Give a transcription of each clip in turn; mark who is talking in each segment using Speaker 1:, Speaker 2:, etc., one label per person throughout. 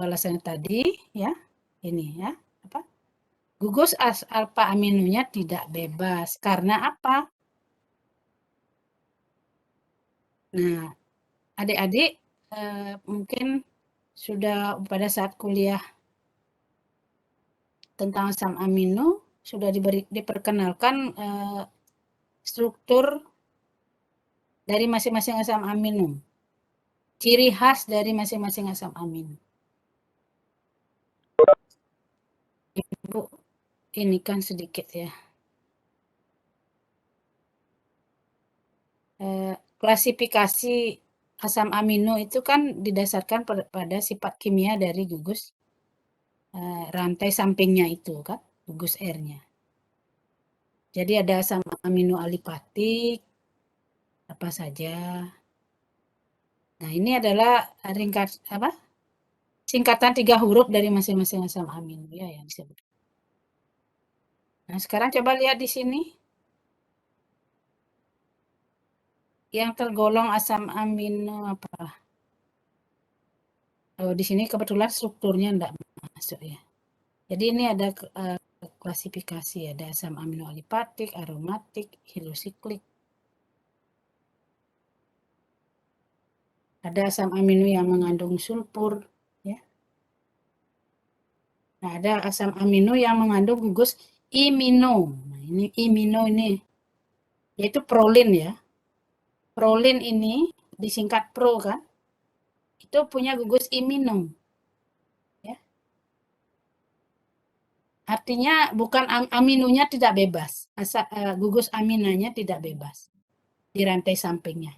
Speaker 1: balasannya tadi ya. Ini ya, apa? Gugus alfa aminonya tidak bebas. Karena apa? Nah, adik-adik mungkin sudah pada saat kuliah tentang asam amino sudah diperkenalkan struktur dari masing-masing asam amino. Ciri khas dari masing-masing asam amino. Ibu, ini kan sedikit ya. Klasifikasi asam amino itu kan didasarkan pada sifat kimia dari gugus rantai sampingnya itu kan, gugus R-nya. Jadi ada asam amino alipatik, apa saja. Nah, ini adalah singkatan 3 huruf dari masing-masing asam amino ya yang disebut. Nah, sekarang coba lihat di sini. Yang tergolong asam amino apa? Oh, di sini kebetulan strukturnya enggak masuk ya. Jadi ini ada klasifikasi, ada asam amino alipatik, aromatik, hidrosiklik. Ada asam amino yang mengandung sulfur, ya. Nah, ada asam amino yang mengandung gugus imino. Nah, ini imino ini, yaitu prolin ya. Prolin ini disingkat pro kan, itu punya gugus imino. Ya. Artinya bukan aminonya tidak bebas, gugus aminanya tidak bebas di rantai sampingnya.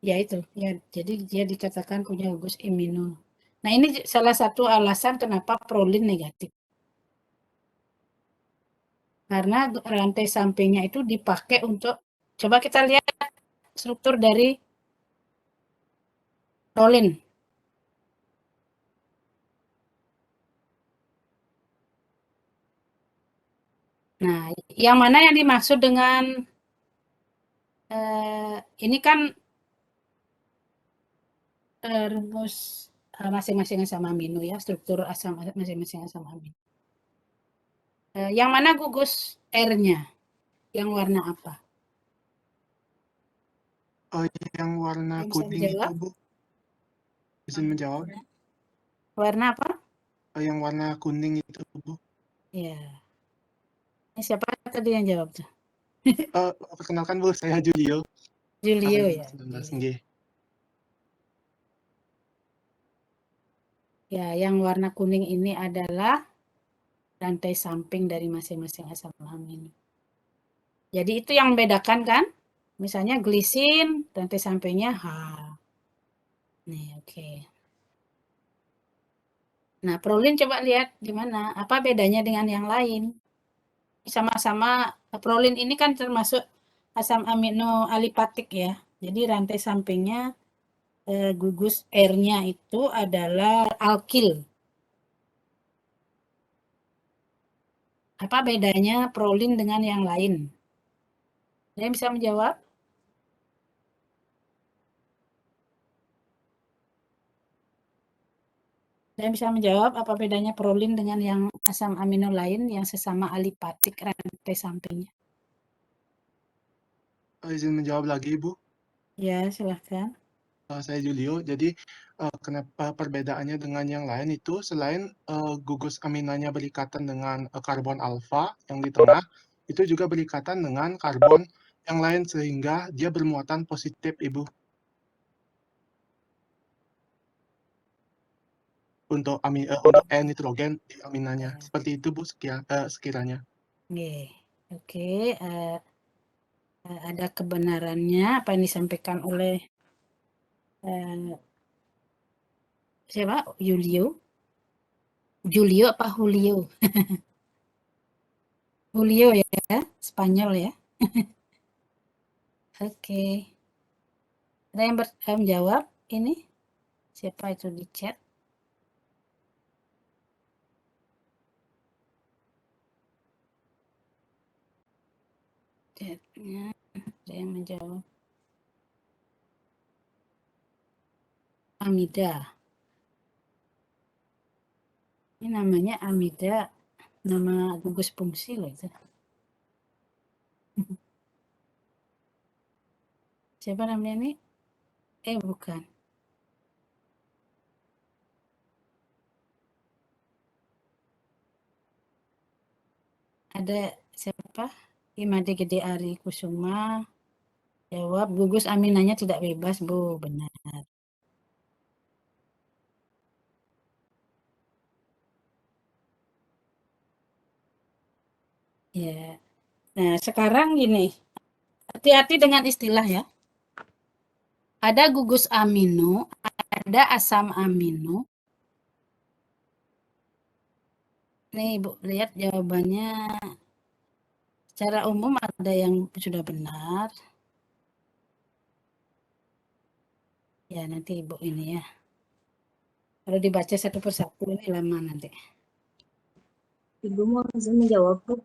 Speaker 1: Ya itu, ya jadi dia dikatakan punya gugus imino. Nah ini salah satu alasan kenapa prolin negatif. Karena rantai sampingnya itu dipakai untuk, coba kita lihat struktur dari prolin. Nah, yang mana yang dimaksud dengan ini kan rumus masing-masing asam amino ya, struktur masing-masing asam amino. Yang mana gugus R-nya? Yang warna apa?
Speaker 2: Oh, yang warna kuning itu, Bu. Bisa menjawab?
Speaker 1: Warna apa?
Speaker 2: Oh, yang warna kuning itu, Bu.
Speaker 1: Ya. Ini siapa tadi yang jawab tuh?
Speaker 2: Perkenalkan, Bu, saya Julio.
Speaker 1: Julio ya.
Speaker 2: 19,
Speaker 1: Ya, yang warna kuning ini adalah rantai samping dari masing-masing asam amino. Jadi itu yang membedakan kan? Misalnya glisin, rantai sampingnya H. Nih, oke. Nah, prolin coba lihat gimana. Apa bedanya dengan yang lain? Sama-sama prolin ini kan termasuk asam amino alipatik ya. Jadi rantai sampingnya gugus R-nya itu adalah alkil. Apa bedanya prolin dengan yang lain? Saya bisa menjawab? Saya bisa menjawab apa bedanya prolin dengan yang asam amino lain yang sesama alipatik rantai sampingnya?
Speaker 2: Izin menjawab lagi, Bu.
Speaker 1: Ya, silahkan.
Speaker 2: Saya Julio. Jadi, kenapa perbedaannya dengan yang lain itu selain gugus aminanya berikatan dengan karbon alfa yang di tengah, itu juga berikatan dengan karbon yang lain sehingga dia bermuatan positif, Ibu. Untuk N-nitrogen di aminanya. Seperti itu, Bu, sekiranya.
Speaker 1: Oke, ada kebenarannya apa yang disampaikan oleh siapa? Julio apa Julio? Julio ya, Spanyol ya. Oke. Ada yang menjawab ini? Siapa itu di chat? Chatnya ada yang menjawab. Amida. Ini namanya amida, nama gugus fungsi loh itu. Siapa namanya ini? Bukan. Ada siapa? Imade Gede Ari Kusuma. Jawab, gugus aminanya tidak bebas, Bu. Benar. Ya. Nah, sekarang gini. Hati-hati dengan istilah ya. Ada gugus amino, ada asam amino. Nih, Ibu, lihat jawabannya. Secara umum ada yang sudah benar. Ya, nanti Ibu ini ya. Kalau dibaca satu persatu ini lama nanti.
Speaker 3: Ibu mau langsung menjawab, Bu.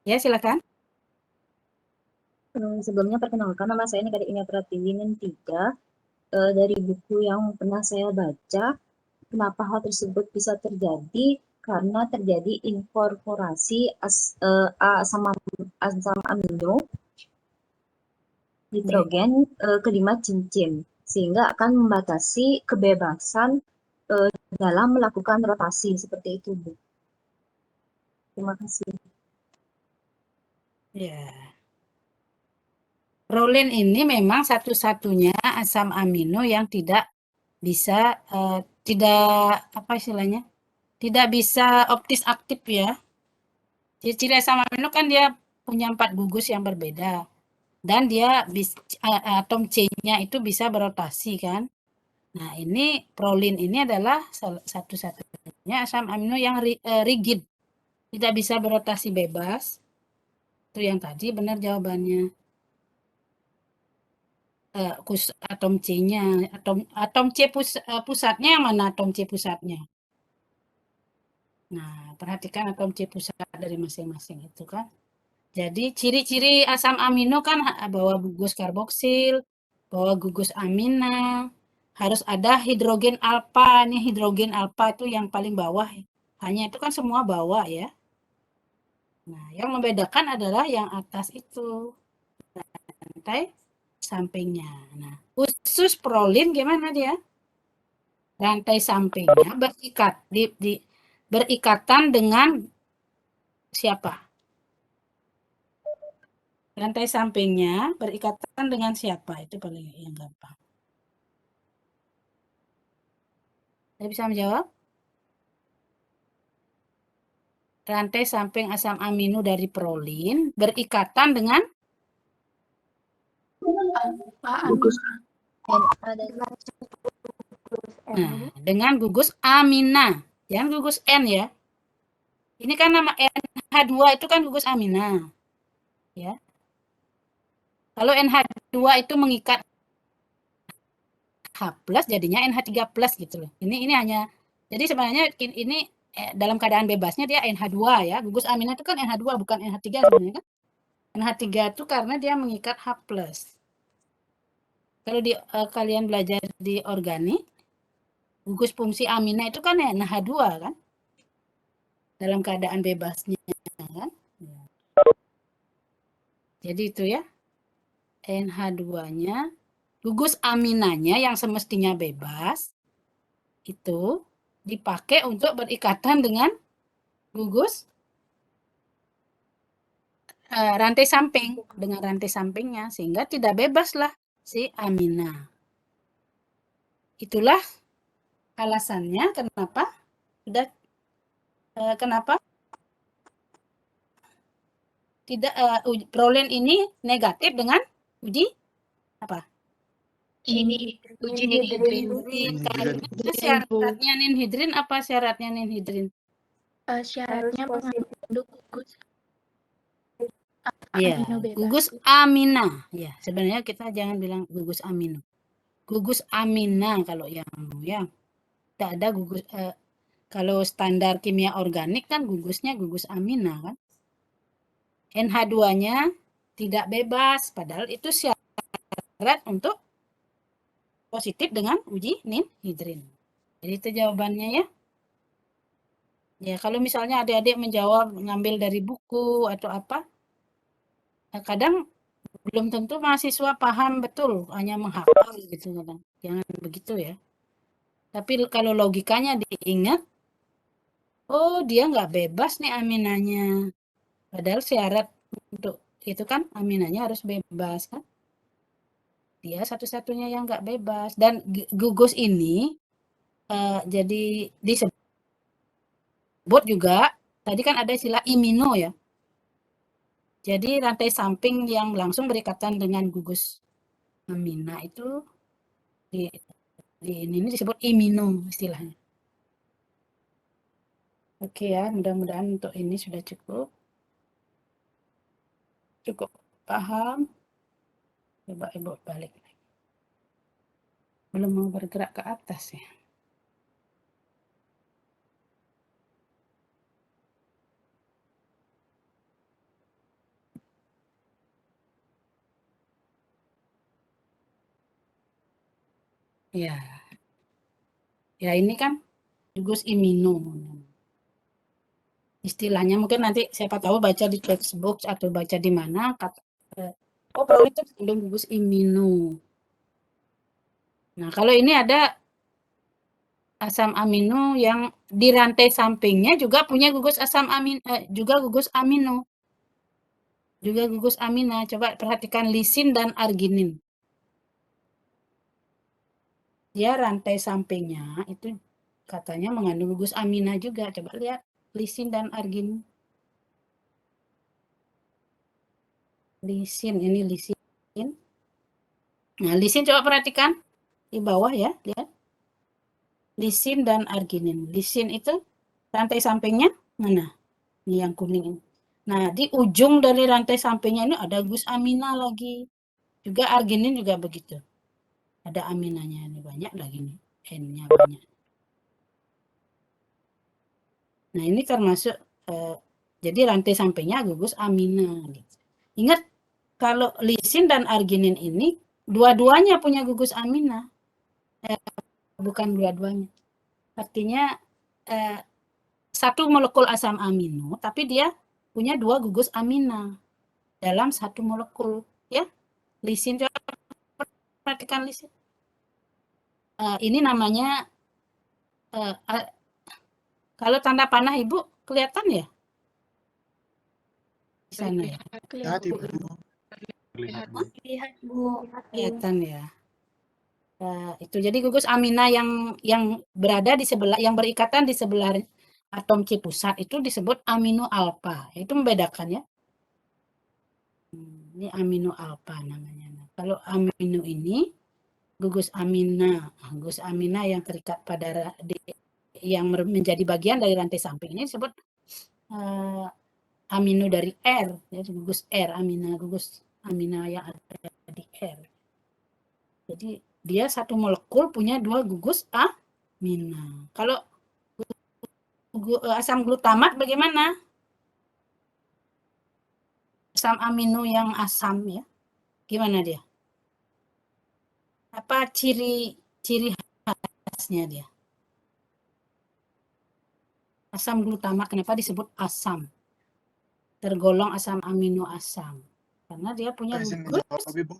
Speaker 1: Ya, silakan.
Speaker 3: Sebelumnya perkenalkan, nama saya Nikade Inia Pratiwi 3 dari buku yang pernah saya baca. Kenapa hal tersebut bisa terjadi? Karena terjadi inkorporasi asam amino nitrogen kelima cincin, sehingga akan membatasi kebebasan dalam melakukan rotasi seperti itu, Bu. Terima kasih.
Speaker 1: Ya. Proline ini memang satu-satunya asam amino yang tidak bisa tidak apa istilahnya? Tidak bisa optis aktif ya. Ciri-ciri asam amino kan dia punya 4 gugus yang berbeda. Dan dia atom C-nya itu bisa berotasi kan. Nah, ini proline ini adalah satu-satunya asam amino yang rigid. Tidak bisa berotasi bebas. Itu yang tadi benar jawabannya. Atom C-nya, atom C pusatnya yang mana atom C pusatnya? Nah, perhatikan atom C pusat dari masing-masing itu kan. Jadi ciri-ciri asam amino kan bawa gugus karboksil, bawa gugus amina, harus ada hidrogen alfa. Nih hidrogen alfa itu yang paling bawah. Hanya itu kan semua bawah ya. Nah, yang membedakan adalah yang atas itu. Rantai sampingnya. Nah, khusus prolin gimana dia? Rantai sampingnya berikatan dengan siapa? Rantai sampingnya berikatan dengan siapa? Itu paling yang gampang. Saya bisa menjawab? Rantai samping asam amino dari prolin berikatan dengan dengan gugus amina. Jangan gugus N ya. Ini kan nama NH2 itu kan gugus amina. Ya. Kalau NH2 itu mengikat H+ jadinya NH3+ gitu loh. Ini hanya jadi sebenarnya ini dalam keadaan bebasnya dia NH2 ya. Gugus amina itu kan NH2 bukan NH3 sebenarnya kan. NH3 itu karena dia mengikat H+. Kalau kalian belajar di organik, gugus fungsi amina itu kan NH2 kan. Dalam keadaan bebasnya kan. Jadi itu ya. NH2-nya, gugus aminanya yang semestinya bebas itu dipakai untuk berikatan dengan gugus rantai samping, dengan rantai sampingnya, sehingga tidak bebaslah si amina. Itulah alasannya kenapa tidak proline ini negatif dengan uji apa? Uji ninhidrin. Karena syaratnya ninhidrin apa syaratnya ninhidrin?
Speaker 4: Syaratnya mengandung gugus
Speaker 1: Ya,
Speaker 4: amino bebas.
Speaker 1: gugus amina. Ya, sebenarnya kita jangan bilang gugus amino. Gugus amina kalau yang ya. Tidak ada gugus kalau standar kimia organik kan gugusnya gugus amina kan. NH2-nya tidak bebas, padahal itu syarat untuk positif dengan uji ninhidrin. Jadi itu jawabannya ya. Ya, kalau misalnya adik-adik menjawab ngambil dari buku atau apa, kadang belum tentu mahasiswa paham betul, hanya menghafal gitu kadang. Jangan begitu ya. Tapi kalau logikanya diingat, oh dia nggak bebas nih aminanya. Padahal syarat untuk itu kan aminanya harus bebas kan. Dia satu-satunya yang nggak bebas. Dan gugus ini jadi disebut juga, tadi kan ada istilah imino ya. Jadi rantai samping yang langsung berikatan dengan gugus amina itu ini disebut imino istilahnya. Oke ya, mudah-mudahan untuk ini sudah cukup. Cukup paham. Coba Ibu balik. Belum mau bergerak ke atas ya. Ya. Ya ini kan gugus imino. Istilahnya mungkin nanti siapa tahu baca di textbook atau baca di mana kata oh proline itu mengandung gugus imino. Nah, kalau ini ada asam amino yang di rantai sampingnya juga punya gugus asam amin juga gugus amino. Juga gugus amina. Coba perhatikan lisin dan arginin. Dia rantai sampingnya itu katanya mengandung gugus amina juga. Coba lihat lisin dan arginin. Lisin, ini lisin. Nah, lisin coba perhatikan di bawah ya, lihat. Lisin dan arginin. Lisin itu rantai sampingnya mana? Ini yang kuning ini. Nah, di ujung dari rantai sampingnya ini ada gugus amina lagi. Juga arginin juga begitu. Ada aminanya ini banyak lagi nih. N-nya banyak. Nah, ini termasuk jadi rantai sampingnya gugus amina. Gitu. Ingat, kalau lisin dan arginin ini dua-duanya punya gugus amina. Bukan dua-duanya. Artinya satu molekul asam amino, tapi dia punya dua gugus amina dalam satu molekul. Ya, lisin, coba perhatikan lisin. Ini namanya, kalau tanda panah Ibu kelihatan ya? Di sana ya?
Speaker 2: Lihat Ibu.
Speaker 4: Lihat, Bu.
Speaker 1: Kelihatan ya. Itu jadi gugus amina yang berada di sebelah, yang berikatan di sebelah atom C pusat itu disebut amino alfa. Itu membedakan ya. Ini amino alfa namanya. Nah, kalau amino ini gugus amina yang terikat pada yang menjadi bagian dari rantai samping ini disebut amino dari R, ya, gugus R, gugus amina yang ada di R. Jadi dia satu molekul punya dua gugus amina. Kalau asam glutamat bagaimana? Asam amino yang asam ya. Gimana dia? Apa ciri khasnya dia? Asam glutamat kenapa disebut asam? Tergolong asam amino asam. Karena dia punya
Speaker 2: Izin
Speaker 1: gugus.
Speaker 2: menjawab Ibu.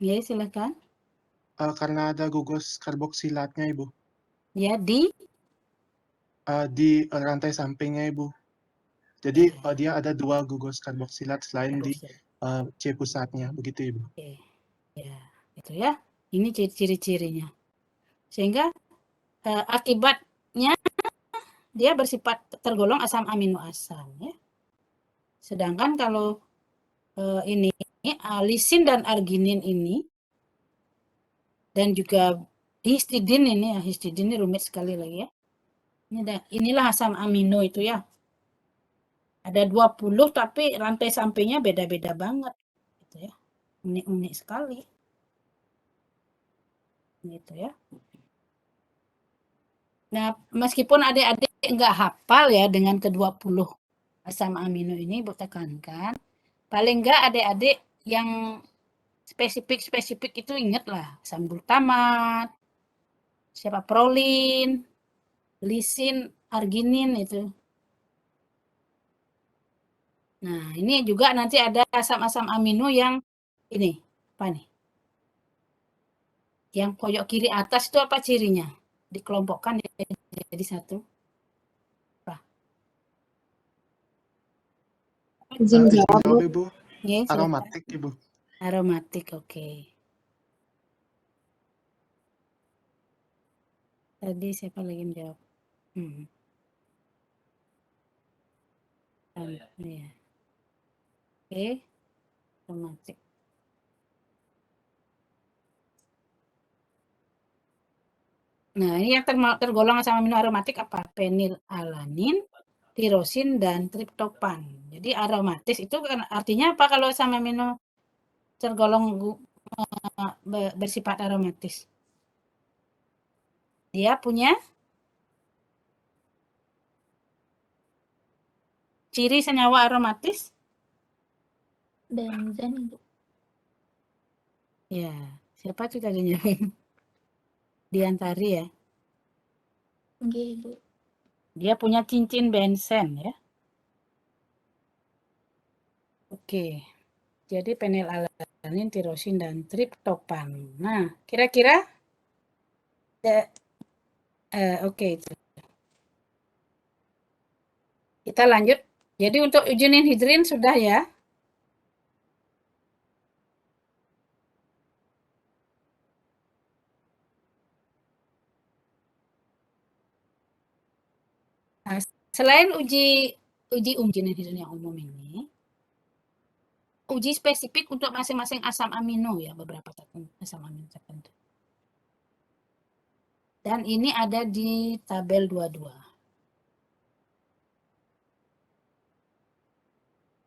Speaker 1: Ya, silakan.
Speaker 2: Karena ada gugus karboksilatnya Ibu.
Speaker 1: Ya, di
Speaker 2: rantai sampingnya Ibu. Jadi dia ada dua gugus karboksilat selain di C pusatnya, begitu Ibu.
Speaker 1: Oke. Ya, itu ya. Ini ciri-cirinya. Sehingga akibatnya dia bersifat tergolong asam amino asam ya. Sedangkan kalau ini lisin dan arginin ini dan juga histidin ini ya, histidin ini rumit sekali lagi ya. Inilah asam amino itu ya. Ada 20 tapi rantai sampingnya beda-beda banget gitu ya. Unik-unik sekali. Gitu ya. Nah, meskipun adik-adik nggak hafal ya dengan ke-20 asam amino ini, Ibu tekankan. Paling nggak adik-adik yang spesifik itu ingatlah. Asam glutamat, siapa prolin, lisin, arginin itu. Nah, ini juga nanti ada asam-asam amino yang ini, apa nih? Yang pojok kiri atas itu apa cirinya? Dikelompokkan jadi satu. Apa?
Speaker 3: Izin
Speaker 2: Izin
Speaker 3: jawab, Bu.
Speaker 2: jawab Ibu.
Speaker 1: Ya, silakan.
Speaker 2: Aromatik Ibu.
Speaker 1: Aromatik, oke. Tadi siapa lagi yang jawab? Ya. Oke, aromatik. Nah, ini yang tergolong asam amino aromatik apa? Fenilalanin, tirosin, dan triptopan. Jadi aromatis itu kan artinya apa kalau asam amino tergolong bersifat aromatis? Dia punya ciri senyawa aromatis?
Speaker 5: Benzen, Ibu.
Speaker 1: Ya, siapa tuh tadi jawab? Diantari ya.
Speaker 5: Nggih, Ibu.
Speaker 1: Dia punya cincin bensen ya. Oke. Jadi fenilalanin, tirosin, dan triptopan. Nah, kira-kira oke itu. Kita lanjut. Jadi untuk uji ninhidrin sudah ya. Nah, selain uji ninhidrin yang umum ini, uji spesifik untuk masing-masing asam amino ya, beberapa asam amino tertentu. Dan ini ada di tabel 22.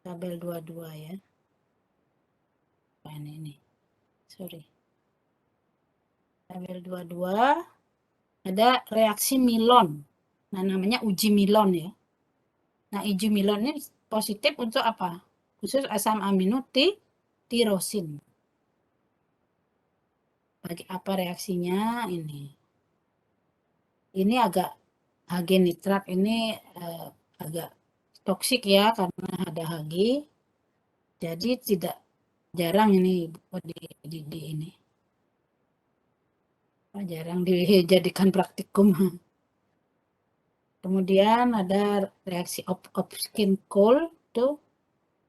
Speaker 1: Tabel 22 ya. Ini. Sorry. Tabel 22 ada reaksi Milon. Nah, namanya uji Milon ya. Nah, uji Milon ini positif untuk apa? Khusus asam amino tirosin. Bagi apa reaksinya ini? Ini agak Hg nitrat ini agak toksik ya karena ada Hg. Jadi tidak jarang ini di ini. Jarang dijadikan praktikum. Kemudian ada reaksi Hopkins-Cole itu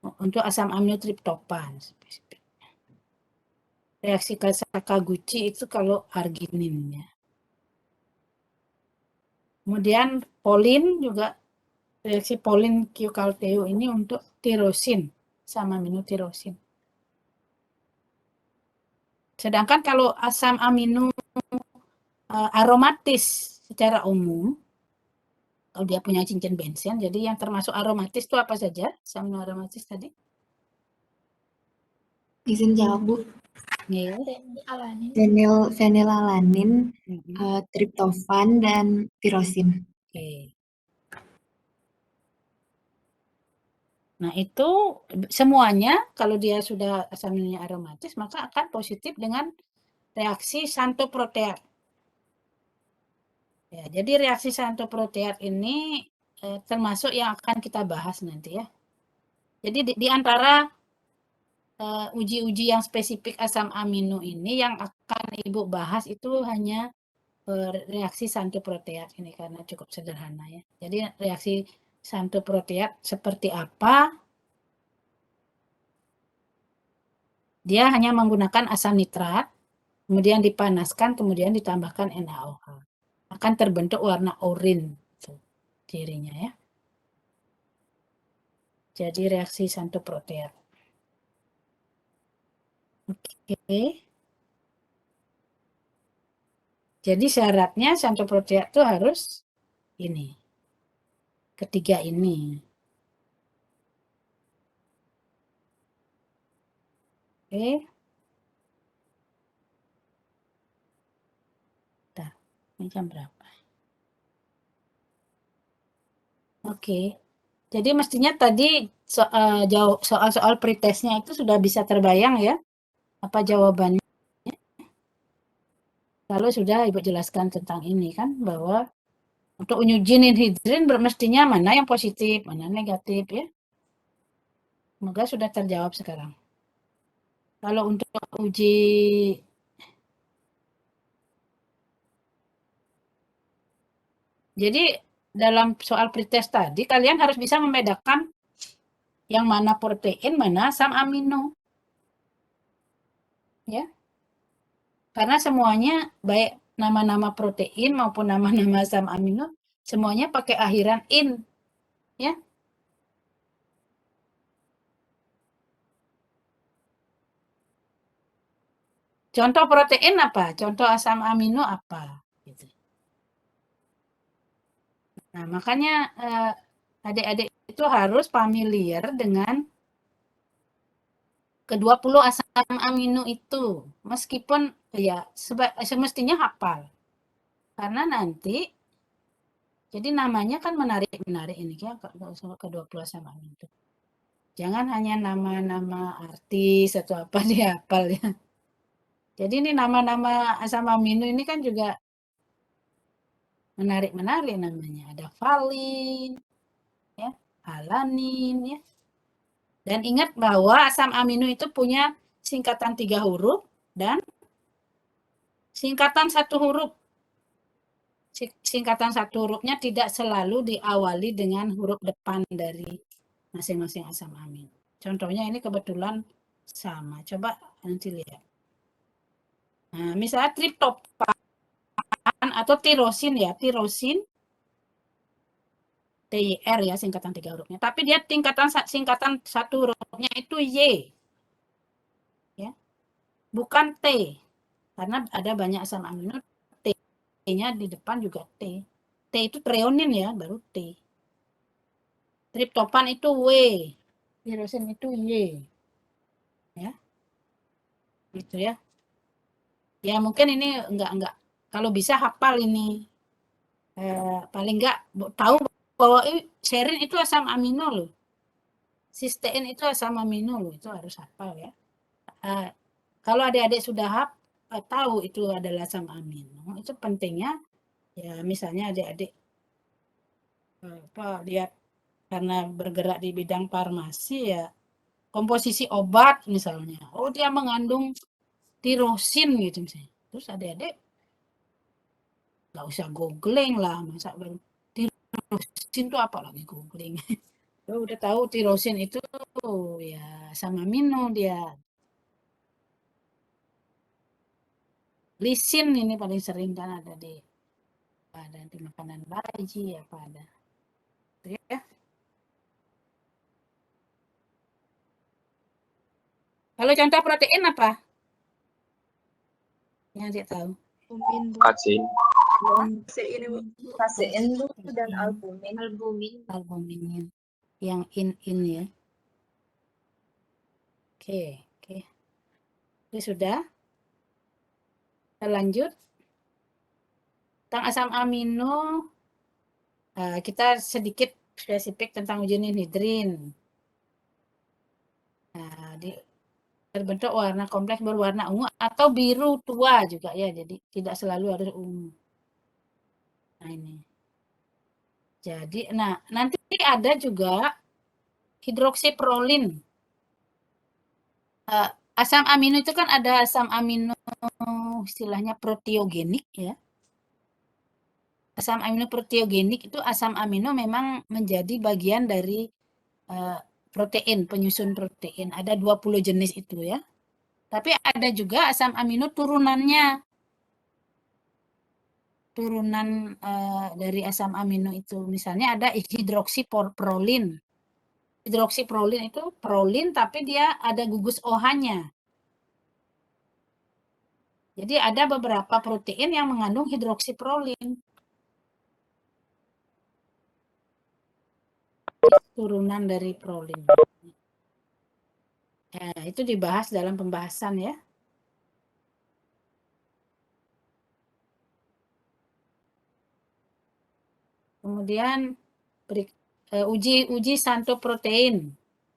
Speaker 1: untuk asam amino triptopan. Reaksi Sakaguchi itu kalau arginin ya. Kemudian Polin juga reaksi Polin Q-Calteo ini untuk tirosin sama amino tirosin. Sedangkan kalau asam amino aromatis secara umum, kalau dia punya cincin bensen, jadi yang termasuk aromatis itu apa saja? Asam amino aromatis tadi?
Speaker 3: Izin jawab, Bu.
Speaker 1: Ya.
Speaker 3: Fenilalanin, triptofan, dan tirosin.
Speaker 1: Oke. Nah, itu semuanya kalau dia sudah asam amino aromatis maka akan positif dengan reaksi xanthoproteat. Ya, jadi reaksi xanthoproteat ini termasuk yang akan kita bahas nanti ya. Jadi di antara uji-uji yang spesifik asam amino ini yang akan Ibu bahas itu hanya reaksi xanthoproteat ini karena cukup sederhana ya. Jadi reaksi xanthoproteat seperti apa? Dia hanya menggunakan asam nitrat, kemudian dipanaskan, kemudian ditambahkan NaOH. Akan terbentuk warna oranye cirinya ya. Jadi reaksi xanthoproteat. Oke. Jadi syaratnya xanthoproteat itu harus ini. Ketiga ini. Oke. Ini jam berapa? Oke. Jadi mestinya tadi soal-soal pretestnya itu sudah bisa terbayang ya. Apa jawabannya? Kalau sudah Ibu jelaskan tentang ini kan bahwa untuk uji ninhidrin mestinya mana yang positif, mana negatif ya. Semoga sudah terjawab sekarang. Kalau untuk uji jadi dalam soal pretest tadi kalian harus bisa membedakan yang mana protein, mana asam amino. Ya. Karena semuanya baik nama-nama protein maupun nama-nama asam amino semuanya pakai akhiran in, ya. Contoh protein apa? Contoh asam amino apa? Gitu. Nah, makanya adik-adik itu harus familiar dengan ke-20 asam amino itu. Meskipun ya semestinya hafal. Karena nanti jadi namanya kan menarik-menarik ini ya ke-20 asam amino itu. Jangan hanya nama-nama artis atau apa dihafal ya. Jadi ini nama-nama asam amino ini kan juga menarik-menarik namanya. Ada valin, ya, alanin, ya. Dan ingat bahwa asam amino itu punya singkatan 3 huruf dan singkatan 1 huruf. Singkatan 1 hurufnya tidak selalu diawali dengan huruf depan dari masing-masing asam amino. Contohnya ini kebetulan sama. Coba nanti lihat. Nah, misalnya triptofan atau tirosin ya, tirosin TYR ya singkatan 3 hurufnya. Tapi dia singkatan 1 hurufnya itu Y. Ya. Bukan T. Karena ada banyak asam amino T-nya di depan juga T. T itu treonin ya, baru T. Triptofan itu W. Tirosin itu Y. Ya. Gitu ya. Ya mungkin ini enggak kalau bisa hafal ini. Paling enggak tahu bahwa serin itu asam amino loh. Sistein itu asam amino loh, itu harus hafal ya. Kalau adik-adik sudah tahu itu adalah asam amino, itu pentingnya ya misalnya adik-adik lihat karena bergerak di bidang farmasi ya komposisi obat misalnya. Oh dia mengandung tirosin gitu misalnya. Terus adik-adik nggak usah googling lah, masa baru tirosin itu apa lagi googling. Udah tahu tirosin itu ya asam amino dia. Lisin ini paling sering kan ada di makanan bayi apa ada. Ya. Kalau contoh protein apa? Yang dia tahu.
Speaker 4: Kasein.
Speaker 3: Kasein dan albumin.
Speaker 1: Albumin yang in ya. Oke. Ini sudah. Kita lanjut. Tentang asam amino kita sedikit spesifik tentang uji ninhidrin. Nah, terbentuk warna kompleks berwarna ungu atau biru tua juga ya, jadi tidak selalu harus ungu. Nah ini. Jadi, nanti ada juga hidroksiprolin. Asam amino itu kan ada asam amino istilahnya proteogenik ya. Asam amino proteogenik itu asam amino memang menjadi bagian dari protein, penyusun protein. Ada 20 jenis itu ya. Tapi ada juga asam amino turunannya. Turunan dari asam amino itu. Misalnya ada hidroksiprolin. Hidroksiprolin itu prolin tapi dia ada gugus OH-nya. Jadi ada beberapa protein yang mengandung hidroksiprolin. Turunan dari prolin. Ya, itu dibahas dalam pembahasan ya. Kemudian uji santoprotein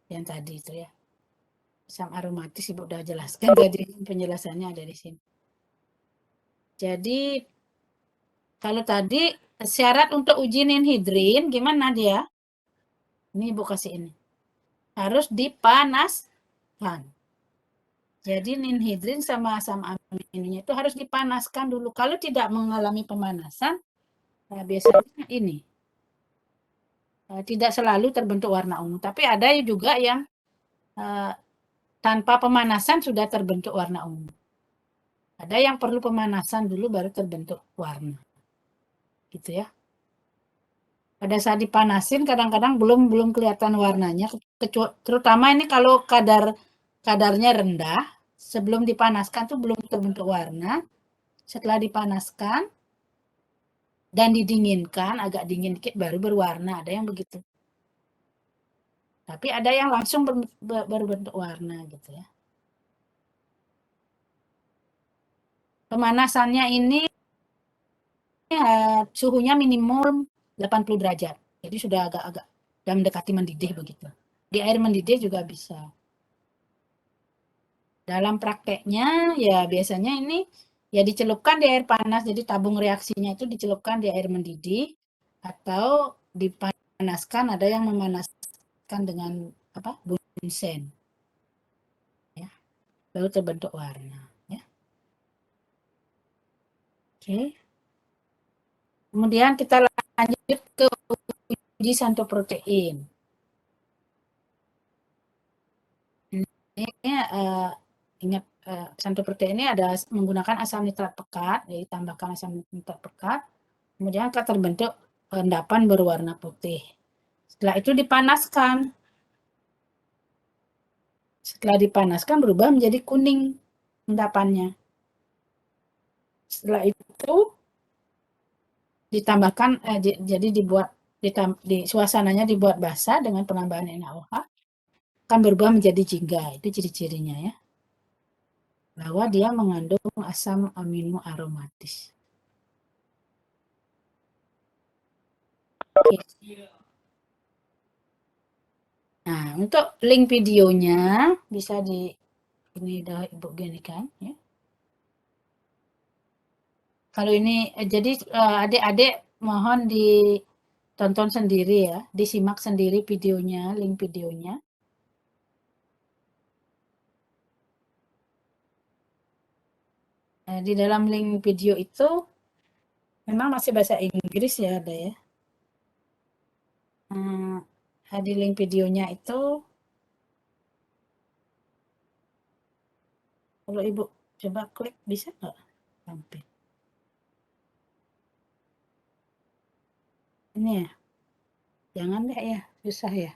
Speaker 1: yang tadi itu ya. Asam aromatis Ibu udah jelaskan tadi, penjelasannya ada di sini. Jadi kalau tadi syarat untuk uji ninhidrin gimana dia? Ini Ibu kasih ini. harus dipanaskan. Jadi ninhidrin sama asam aminonya itu harus dipanaskan dulu. Kalau tidak mengalami pemanasan, biasanya ini tidak selalu terbentuk warna ungu. Tapi ada juga yang tanpa pemanasan sudah terbentuk warna ungu. Ada yang perlu pemanasan dulu baru terbentuk warna. Gitu ya. Pada saat dipanasin kadang-kadang belum kelihatan warnanya, terutama ini kalau kadarnya rendah, sebelum dipanaskan tuh belum terbentuk warna. Setelah dipanaskan dan didinginkan, agak dingin dikit baru berwarna, ada yang begitu. Tapi ada yang langsung berbentuk warna gitu ya. Pemanasannya ini suhunya minimum 80 derajat. Jadi sudah agak-agak mendekati mendidih begitu. Di air mendidih juga bisa. Dalam prakteknya ya biasanya ini ya dicelupkan di air panas. Jadi tabung reaksinya itu dicelupkan di air mendidih atau dipanaskan, ada yang memanaskan dengan bunsen. Ya. Lalu terbentuk warna, ya. Oke. Kemudian kita lanjut ke uji santoprotein. Ini ingat santoprotein ini ada menggunakan asam nitrat pekat, jadi tambahkan asam nitrat pekat, kemudian akan terbentuk endapan berwarna putih. Setelah itu dipanaskan. Setelah dipanaskan berubah menjadi kuning endapannya. Setelah itu ditambahkan, jadi suasananya dibuat basah dengan penambahan NaOH, akan berubah menjadi jingga. Itu ciri-cirinya ya. Bahwa dia mengandung asam amino aromatis. Oke. Nah, untuk link videonya bisa ini udah Ibu ginikan ya. Kalau ini jadi adik-adik mohon ditonton sendiri ya, disimak sendiri videonya, link videonya. Di dalam link video itu memang masih bahasa Inggris ya ada ya. Di link videonya itu kalau Ibu coba klik bisa nggak sampai? Ini ya, jangan deh ya, susah ya.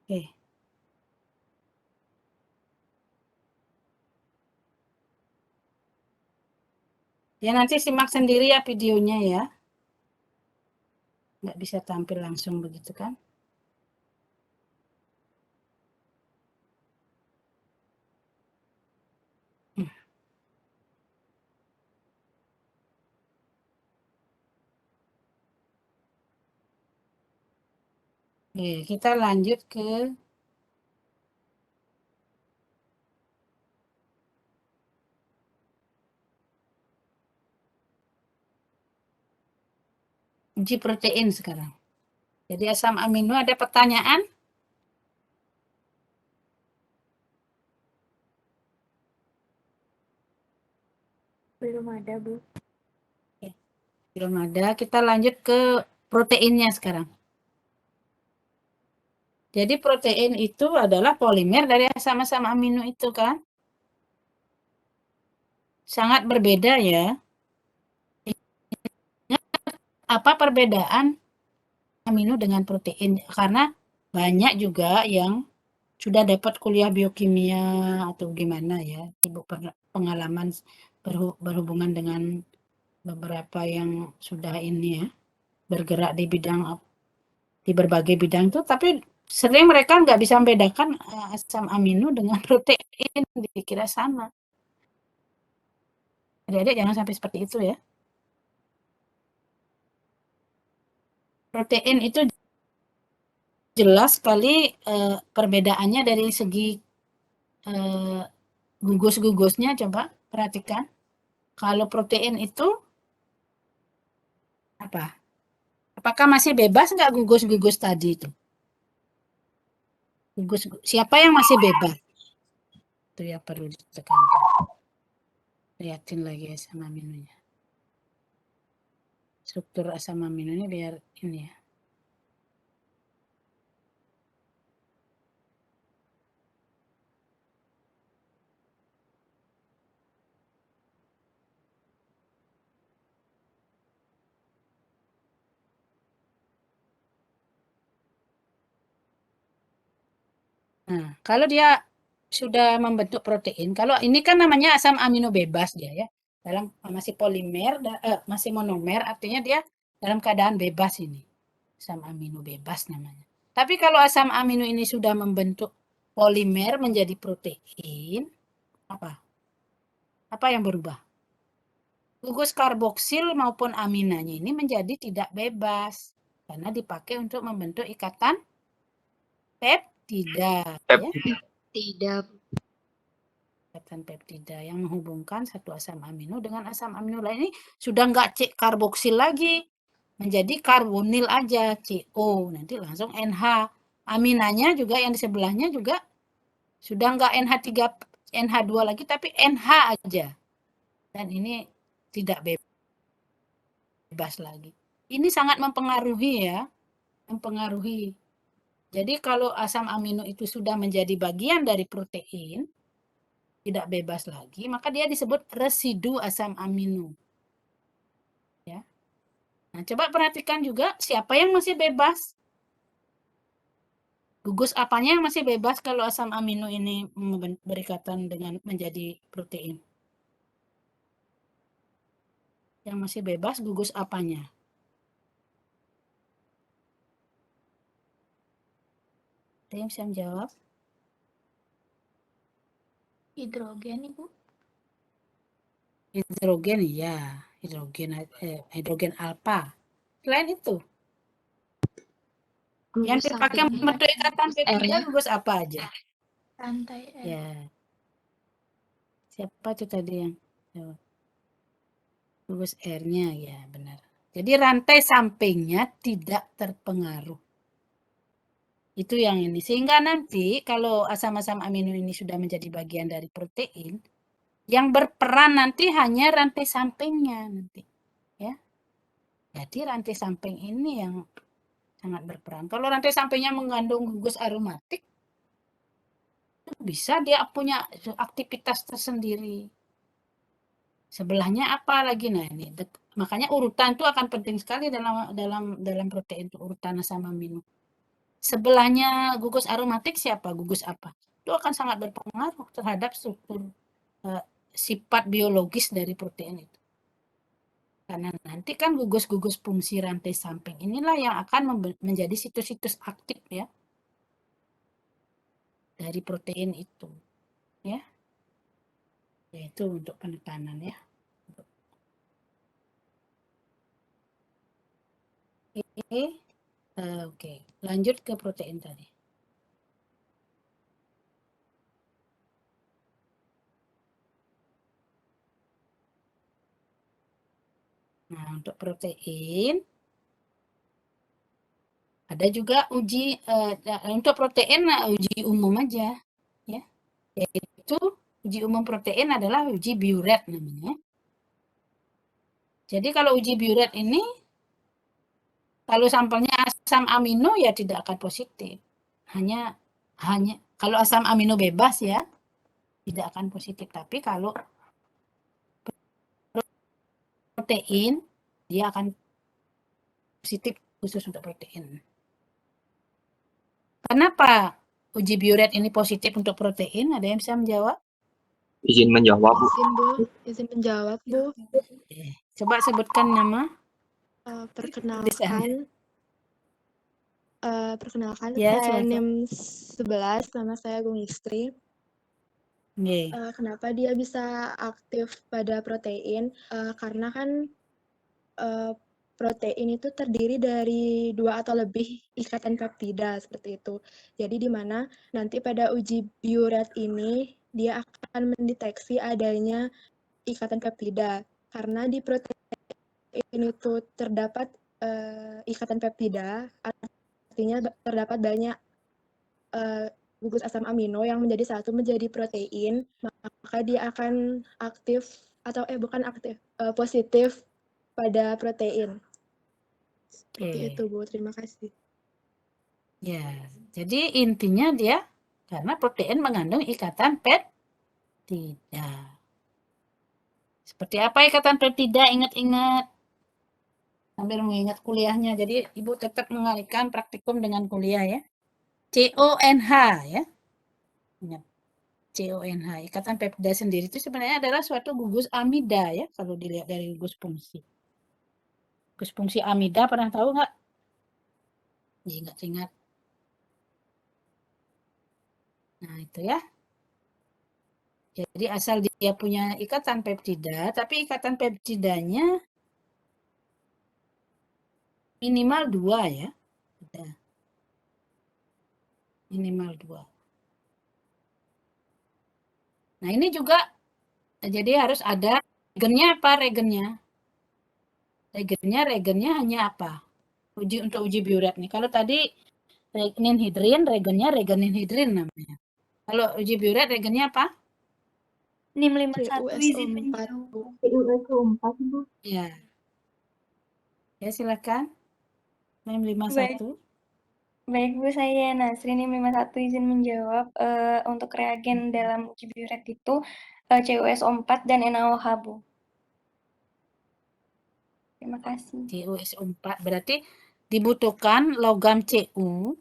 Speaker 1: Oke. Ya nanti simak sendiri ya videonya ya. Nggak bisa tampil langsung begitu kan. Oke, kita lanjut ke uji protein sekarang. Jadi asam amino ada pertanyaan?
Speaker 5: Belum ada, Bu.
Speaker 1: Oke. Belum ada, kita lanjut ke proteinnya sekarang. Jadi protein itu adalah polimer dari asam-asam amino itu kan. Sangat berbeda ya. Apa perbedaan amino dengan protein? Karena banyak juga yang sudah dapat kuliah biokimia atau gimana ya, Ibu pengalaman berhubungan dengan beberapa yang sudah ini ya, bergerak di berbagai bidang itu, tapi sering mereka nggak bisa membedakan asam amino dengan protein, dikira sama. Adik-adik jangan sampai seperti itu ya. Protein itu jelas sekali perbedaannya dari segi gugus-gugusnya, coba perhatikan. Kalau protein itu Apa? Apakah masih bebas nggak gugus-gugus tadi itu? Gugus, siapa yang masih bebas? Itu yang perlu ditekankan. Lihatin lagi asam aminonya. Struktur asam aminonya biar ini ya. Nah, kalau dia sudah membentuk protein, kalau ini kan namanya asam amino bebas dia ya. Dalam masih polimer, masih monomer, artinya dia dalam keadaan bebas ini. Asam amino bebas namanya. Tapi kalau asam amino ini sudah membentuk polimer menjadi protein, apa? Apa yang berubah? Gugus karboksil maupun aminanya ini menjadi tidak bebas karena dipakai untuk membentuk ikatan peptida, ya.
Speaker 5: Tidak.
Speaker 1: Ikatan peptida yang menghubungkan satu asam amino dengan asam amino lain ini sudah nggak karboksil lagi, menjadi karbonil aja, CO, nanti langsung NH. Aminanya juga yang di sebelahnya juga sudah nggak NH3, NH2 lagi, tapi NH aja. Dan ini tidak bebas lagi. Ini sangat mempengaruhi ya, mempengaruhi. Jadi kalau asam amino itu sudah menjadi bagian dari protein, tidak bebas lagi, maka dia disebut residu asam amino. Ya. Nah, coba perhatikan juga siapa yang masih bebas. Gugus apanya yang masih bebas kalau asam amino ini berikatan dengan menjadi protein? Yang masih bebas gugus apanya? Ada yang bisa menjawab?
Speaker 5: Hidrogen, Ibu.
Speaker 1: Hidrogen, ya. Hidrogen alfa. Selain itu, yang
Speaker 5: Gugus
Speaker 1: dipakai
Speaker 5: sampingnya,
Speaker 1: membentuk ikatan
Speaker 5: gugus
Speaker 1: peptida
Speaker 5: R-nya.
Speaker 1: gugus apa aja?
Speaker 5: Rantai R.
Speaker 1: Ya. Siapa itu tadi yang jawab? Gugus R-nya, ya benar. Jadi rantai sampingnya tidak terpengaruh. Itu yang ini. Sehingga nanti kalau asam-asam amino ini sudah menjadi bagian dari protein, yang berperan nanti hanya rantai sampingnya nanti. Ya. Jadi rantai samping ini yang sangat berperan. Kalau rantai sampingnya mengandung gugus aromatik, bisa dia punya aktivitas tersendiri. Sebelahnya apa lagi? Nah, ini makanya urutan itu akan penting sekali dalam protein itu, urutan asam amino. Sebelahnya gugus aromatik siapa? Gugus apa? Itu akan sangat berpengaruh terhadap struktur sifat biologis dari protein itu. Karena nanti kan gugus-gugus fungsi rantai samping inilah yang akan menjadi situs-situs aktif ya dari protein itu, ya. Yaitu untuk penekanan ya. Oke, lanjut ke protein tadi. Nah, untuk protein ada juga uji untuk protein uji umum aja, ya. Yaitu uji umum protein adalah uji Biuret namanya. Jadi kalau uji Biuret ini kalau sampelnya asam amino ya tidak akan positif. Hanya kalau asam amino bebas ya tidak akan positif. Tapi kalau protein dia akan positif khusus untuk protein. Kenapa uji Biuret ini positif untuk protein? Ada yang bisa menjawab?
Speaker 6: Izin menjawab, Bu.
Speaker 5: Izin menjawab, Bu.
Speaker 1: Coba sebutkan nama.
Speaker 5: Perkenalkan,
Speaker 1: Ya,
Speaker 5: saya
Speaker 1: silakan.
Speaker 5: NIM 11, nama saya Gungistri. Kenapa dia bisa aktif pada protein? Karena kan protein itu terdiri dari 2 atau lebih ikatan peptida seperti itu. Jadi di mana nanti pada uji Biuret ini dia akan mendeteksi adanya ikatan peptida karena di protein itu terdapat ikatan peptida, artinya terdapat banyak gugus asam amino yang menjadi satu menjadi protein, maka dia akan aktif atau bukan aktif, positif pada protein. Seperti
Speaker 1: Oke.
Speaker 5: itu, Bu. Terima kasih.
Speaker 1: Ya, jadi intinya dia karena protein mengandung ikatan peptida. Seperti apa ikatan peptida? Ingat-ingat sambil mengingat kuliahnya. Jadi Ibu tetap mengalihkan praktikum dengan kuliah ya. CONH ya. Ingat. CONH. Ikatan peptida sendiri itu sebenarnya adalah suatu gugus amida ya kalau dilihat dari gugus fungsi. Gugus fungsi amida pernah tahu nggak? Ingat-ingat. Nah, itu ya. Jadi asal dia punya ikatan peptida, tapi ikatan peptidanya minimal 2 ya. Udah. Minimal 2. Nah, ini juga jadi harus ada regennya apa regennya? Regennya hanya apa? Untuk uji biuret nih. Kalau tadi ninhidrin, regennya regen ninhidrin namanya. Kalau uji biuret regennya apa?
Speaker 7: NIM 51 izin
Speaker 5: CuSO4,
Speaker 7: menjawab.
Speaker 5: Bu.
Speaker 3: CuSO4, Bu.
Speaker 1: Ya. Ya, silakan. NIM
Speaker 7: Baik.
Speaker 1: 51.
Speaker 7: Baik, Bu, saya Nasri NIM 51 izin menjawab. Untuk reagen dalam uji biuret itu CuSO4 dan NaOH, Bu. Terima kasih.
Speaker 1: CuSO4 berarti dibutuhkan logam Cu.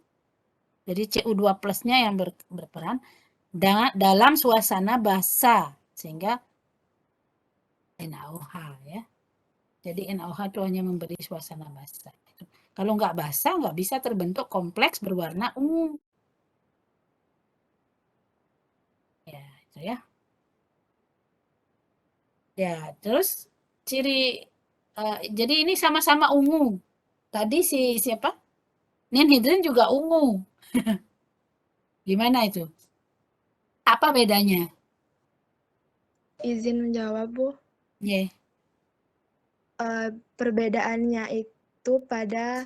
Speaker 1: Jadi Cu2 plusnya yang berperan dalam suasana basah sehingga NaOH ya. Jadi NaOH itu hanya memberi suasana basah. Kalau nggak basah nggak bisa terbentuk kompleks berwarna ungu. Ya, itu ya. Ya, terus ciri jadi ini sama-sama ungu. Tadi siapa? Ninhidrin juga ungu. Gimana itu? Apa bedanya?
Speaker 5: Izin menjawab, Bu.
Speaker 1: Yeah.
Speaker 5: Perbedaannya itu pada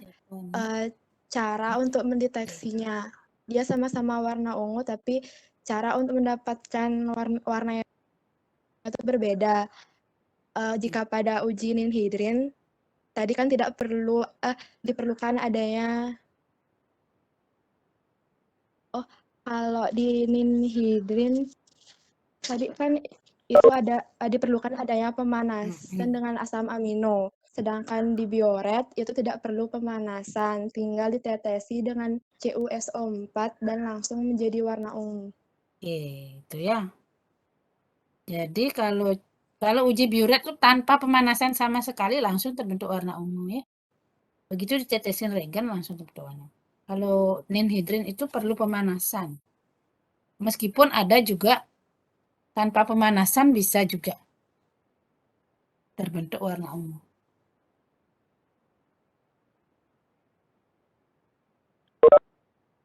Speaker 5: cara untuk mendeteksinya. Dia sama-sama warna ungu, tapi cara untuk mendapatkan warna itu berbeda. Jika pada uji ninhidrin, tadi kan tidak perlu diperlukan adanya. Kalau di ninhidrin tadi kan itu diperlukan adanya pemanasan dengan asam amino. Sedangkan di bioret itu tidak perlu pemanasan, tinggal ditetesi dengan CuSO4 dan langsung menjadi warna ungu.
Speaker 1: Itu ya. Jadi kalau uji bioret itu tanpa pemanasan sama sekali langsung terbentuk warna ungu ya. Begitu ditetesin regen langsung terbentuk warna. Kalau ninhidrin itu perlu pemanasan. Meskipun ada juga tanpa pemanasan bisa juga terbentuk warna ungu.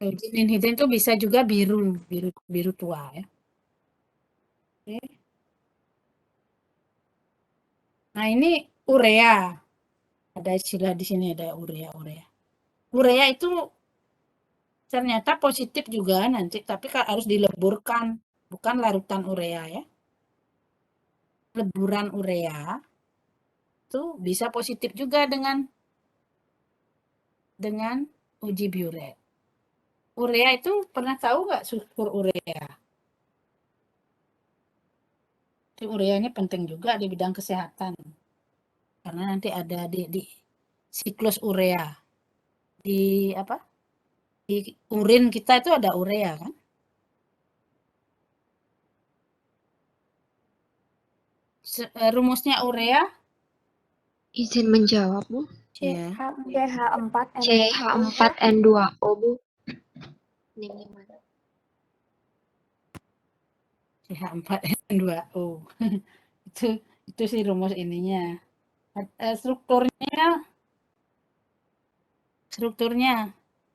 Speaker 1: Uji ninhidrin itu bisa juga biru tua ya. Oke. Nah, ini urea. Ada istilah di sini ada urea. Urea itu ternyata positif juga nanti, tapi harus dileburkan, bukan larutan urea ya. Leburan urea itu bisa positif juga dengan uji biuret. Urea itu pernah tahu nggak sulfur urea? Urea ini penting juga di bidang kesehatan. Karena nanti ada di siklus urea. Di urin kita itu ada urea kan? Rumusnya urea
Speaker 8: Izin menjawab, Bu.
Speaker 1: ya.
Speaker 8: CH4N2O, Bu. NIM 5.
Speaker 1: CH4N2O. itu sih rumus ininya. Strukturnya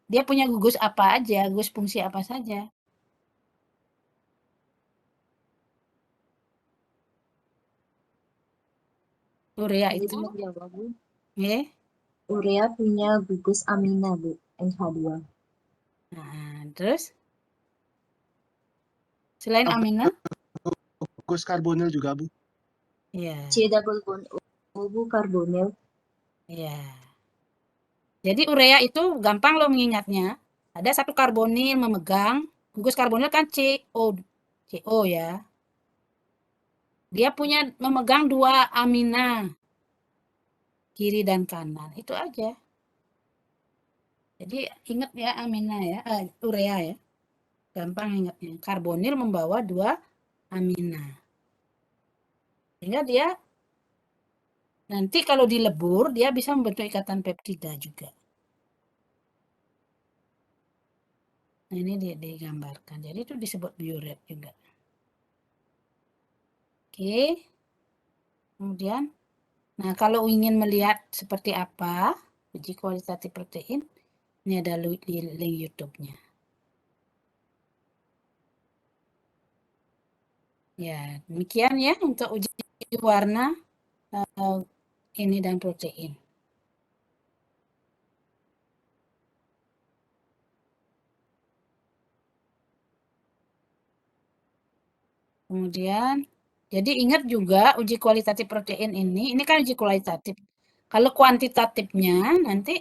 Speaker 1: dia punya gugus apa aja, gugus fungsi apa saja. Urea
Speaker 3: Jadi
Speaker 1: itu,
Speaker 3: menjawab, Bu.
Speaker 1: ya.
Speaker 3: Urea punya gugus amina, Bu, NH2.
Speaker 1: Nah, terus selain
Speaker 2: Apa
Speaker 1: amina,
Speaker 2: gugus karbonil juga, Bu?
Speaker 1: ya,
Speaker 3: C double bond O, Bu, karbonil.
Speaker 1: ya. Jadi urea itu gampang lo mengingatnya. Ada satu karbonil memegang, gugus karbonil kan CO ya. Dia punya memegang 2 amina, kiri dan kanan. Itu aja. Jadi ingat ya amina ya, urea ya. Gampang ingatnya. Karbonil membawa 2 amina. Sehingga dia nanti kalau dilebur, dia bisa membentuk ikatan peptida juga. Nah, ini digambarkan. Jadi itu disebut biuret juga. Oke. Kemudian, nah kalau ingin melihat seperti apa uji kualitatif protein, ini ada link YouTube-nya. Ya, demikian ya untuk uji warna ini dan protein. Kemudian, jadi ingat juga uji kualitatif protein ini kan uji kualitatif. Kalau kuantitatifnya nanti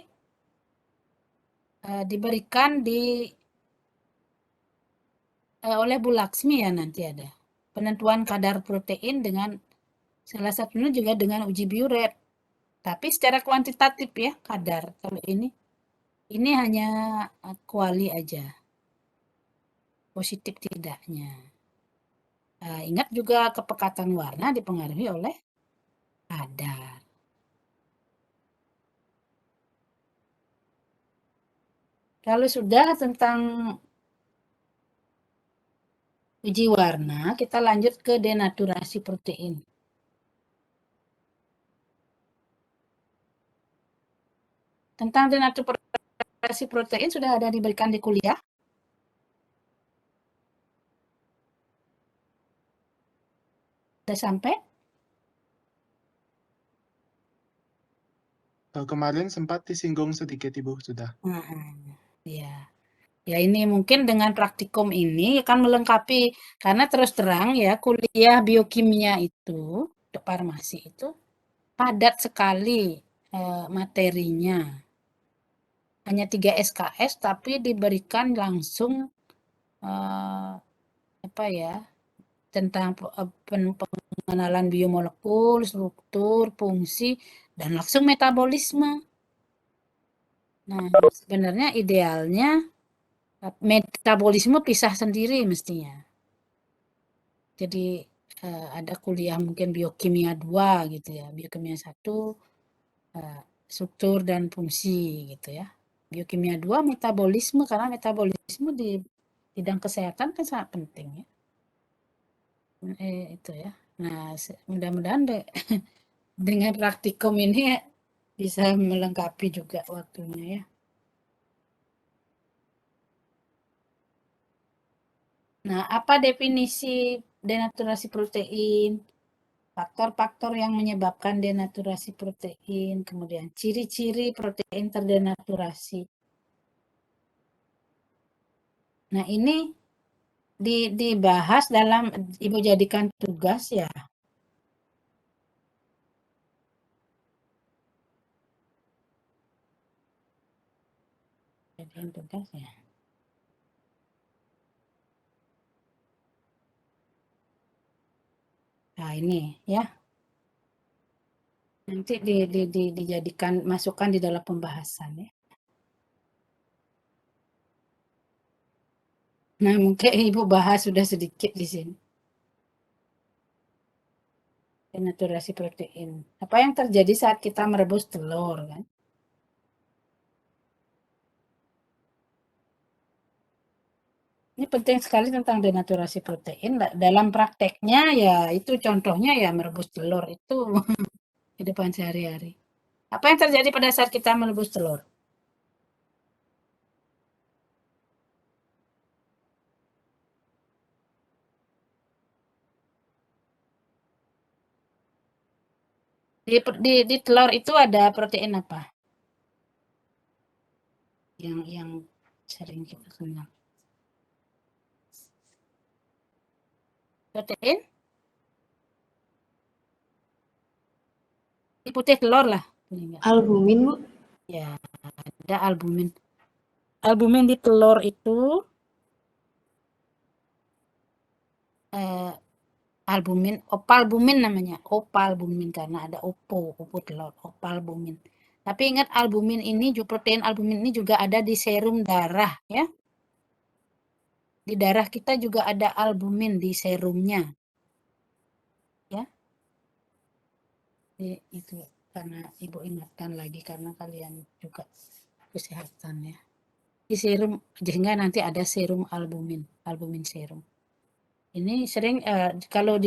Speaker 1: diberikan oleh Bu Laksmi ya nanti ada. Penentuan kadar protein dengan salah satunya juga dengan uji biuret. Tapi secara kuantitatif ya kadar. Kalau ini hanya kuali aja. Positif tidaknya. Ingat juga kepekatan warna dipengaruhi oleh kadar. Kalau sudah tentang uji warna, kita lanjut ke denaturasi protein. Tentang denaturasi protein sudah ada diberikan di kuliah. Sudah sampai?
Speaker 2: Kemarin sempat disinggung sedikit, Ibu, sudah.
Speaker 1: Ya. Ya ini mungkin dengan praktikum ini akan melengkapi, karena terus terang ya kuliah biokimia itu, untuk farmasi itu padat sekali materinya. Hanya 3 SKS tapi diberikan langsung tentang pengenalan biomolekul, struktur, fungsi, dan langsung metabolisme. Nah, sebenarnya idealnya metabolisme pisah sendiri mestinya. Jadi ada kuliah mungkin biokimia 2 gitu ya, biokimia 1 struktur dan fungsi gitu ya. Biokimia 2 metabolisme, karena metabolisme di bidang kesehatan kan sangat penting ya. Itu ya. Nah, mudah-mudahan dengan praktikum ini bisa melengkapi juga waktunya ya. Nah, apa definisi denaturasi protein? Faktor-faktor yang menyebabkan denaturasi protein, kemudian ciri-ciri protein terdenaturasi. Nah, ini dibahas dalam Ibu jadikan tugas ya. Jadikan tugas ya. Nah, ini ya. Nanti dijadikan masukkan di dalam pembahasan ya. Nah, mungkin Ibu bahas sudah sedikit di sini. Denaturasi protein. Apa yang terjadi saat kita merebus telur kan? Ini penting sekali tentang denaturasi protein. Dalam prakteknya ya itu contohnya ya merebus telur itu kehidupan sehari-hari. Apa yang terjadi pada saat kita merebus telur? Di telur itu ada protein apa? Yang sering kita kenal. Protein? Di putih telur lah.
Speaker 8: Albumin, Bu.
Speaker 1: Ya, ada albumin. Albumin di telur itu albumin, opalbumin namanya. Opalbumin karena ada opo telur, opalbumin. Tapi ingat albumin ini, protein albumin ini juga ada di serum darah ya. Di darah kita juga ada albumin di serumnya. Ya. Jadi, itu karena Ibu ingatkan lagi karena kalian juga kesehatan ya. Di serum sehingga nanti ada serum albumin serum. Ini sering kalau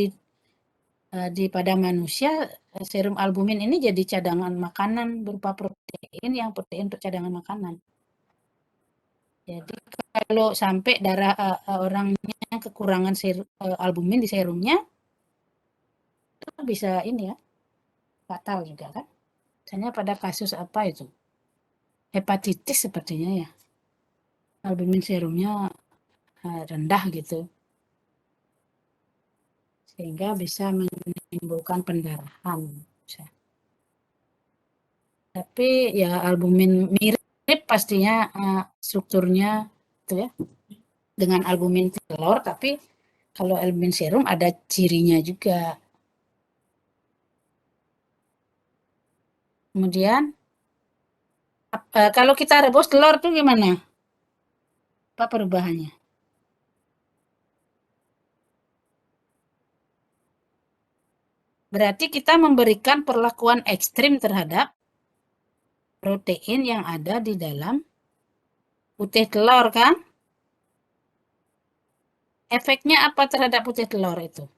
Speaker 1: pada manusia serum albumin ini jadi cadangan makanan berupa protein untuk cadangan makanan. Jadi kalau sampai darah orangnya kekurangan albumin di serumnya itu bisa ini ya fatal juga kan. Misalnya pada kasus apa itu? Hepatitis sepertinya ya. Albumin serumnya rendah gitu. Sehingga bisa menimbulkan pendarahan. Tapi ya albumin mirip pastinya strukturnya itu ya dengan albumin telur, tapi kalau albumin serum ada cirinya juga. Kemudian kalau kita rebus telur tuh gimana? Apa perubahannya? Berarti kita memberikan perlakuan ekstrim terhadap protein yang ada di dalam putih telur kan? Efeknya apa terhadap putih telur itu?